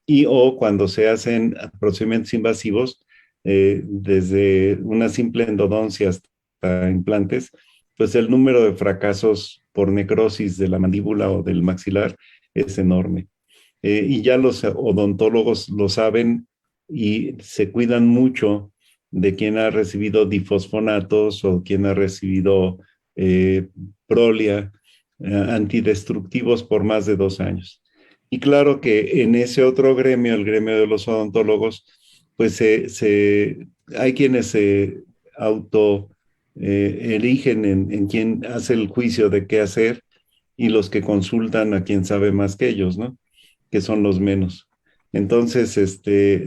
Y o cuando se hacen procedimientos invasivos, desde una simple endodoncia hasta implantes, pues el número de fracasos por necrosis de la mandíbula o del maxilar es enorme. Y ya los odontólogos lo saben y se cuidan mucho de quien ha recibido difosfonatos o quien ha recibido Prolia, antidestructivos por más de 2 años. Y claro que en ese otro gremio, el gremio de los odontólogos, pues hay quienes se auto eligen en quien hace el juicio de qué hacer y los que consultan a quien sabe más que ellos, ¿no? Que son los menos. Entonces,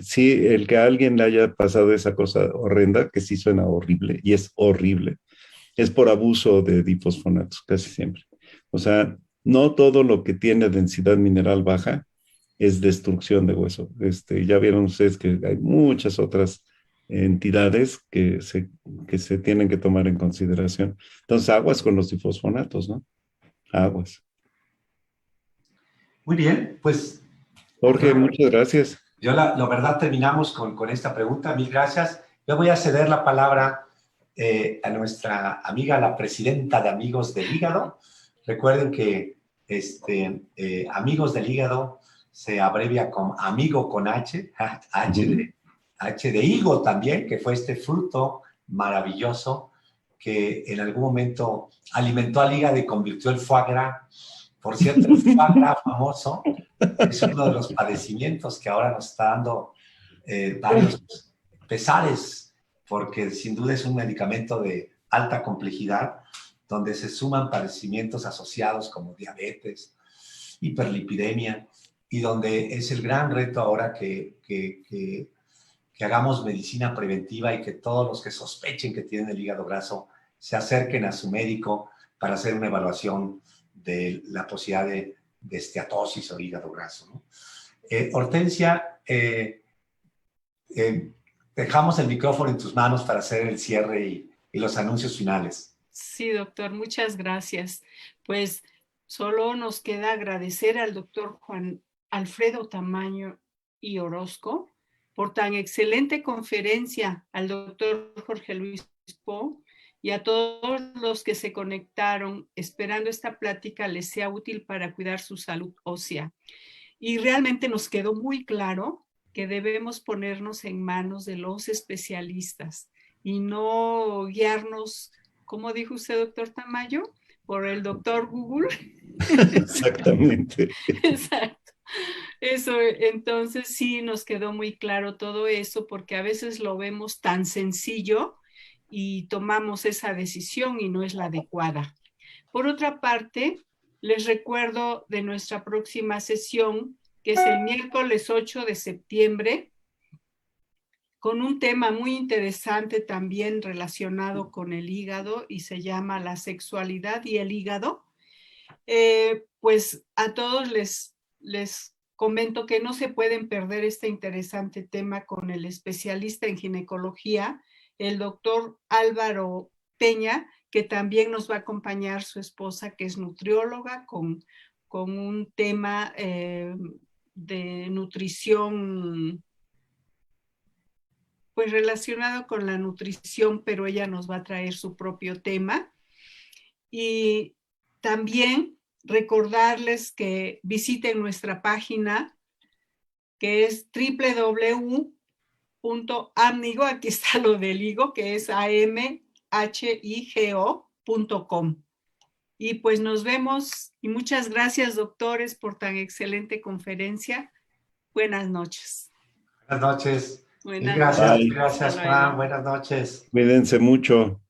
sí, el que a alguien le haya pasado esa cosa horrenda, que sí suena horrible, y es horrible, es por abuso de difosfonatos, casi siempre. O sea, no todo lo que tiene densidad mineral baja es destrucción de hueso. Ya vieron ustedes que hay muchas otras entidades que se tienen que tomar en consideración. Entonces, aguas con los difosfonatos, ¿no? Aguas. Muy bien, pues Jorge, muchas gracias. yo la verdad terminamos con esta pregunta. Mil gracias. Yo voy a ceder la palabra a nuestra amiga, la presidenta de Amigos del Hígado. Recuerden que Amigos del Hígado se abrevia con amigo con H, H de higo también, que fue este fruto maravilloso que en algún momento alimentó al hígado y convirtió el foie gras. Por cierto, el foie gras famoso es uno de los padecimientos que ahora nos está dando varios pesares, porque sin duda es un medicamento de alta complejidad, donde se suman padecimientos asociados como diabetes, hiperlipidemia, y donde es el gran reto ahora que hagamos medicina preventiva y que todos los que sospechen que tienen el hígado graso se acerquen a su médico para hacer una evaluación de la posibilidad de esteatosis o hígado graso, ¿no? Hortensia, dejamos el micrófono en tus manos para hacer el cierre y los anuncios finales. Sí, doctor, muchas gracias. Pues solo nos queda agradecer al doctor Juan Alfredo Tamayo y Orozco por tan excelente conferencia, al doctor Jorge Luis Po y a todos los que se conectaron, esperando esta plática les sea útil para cuidar su salud ósea. Y realmente nos quedó muy claro que debemos ponernos en manos de los especialistas y no guiarnos, como dijo usted, doctor Tamayo, por el doctor Google. Exactamente. Exacto. Eso, entonces sí nos quedó muy claro todo eso, porque a veces lo vemos tan sencillo y tomamos esa decisión y no es la adecuada. Por otra parte, les recuerdo de nuestra próxima sesión, que es el miércoles 8 de septiembre con un tema muy interesante también relacionado con el hígado y se llama la sexualidad y el hígado. Pues a todos les comento que no se pueden perder este interesante tema con el especialista en ginecología, el doctor Álvaro Peña, que también nos va a acompañar su esposa, que es nutrióloga, con un tema de nutrición, pues relacionado con la nutrición, pero ella nos va a traer su propio tema. Y también recordarles que visiten nuestra página, que es www.amnigo, aquí está lo del higo, que es amhigo.com. Y pues nos vemos y muchas gracias, doctores, por tan excelente conferencia. Buenas noches. Buenas noches. Buenas Gracias, noches. gracias, Juan. Buenas noches. Cuídense mucho.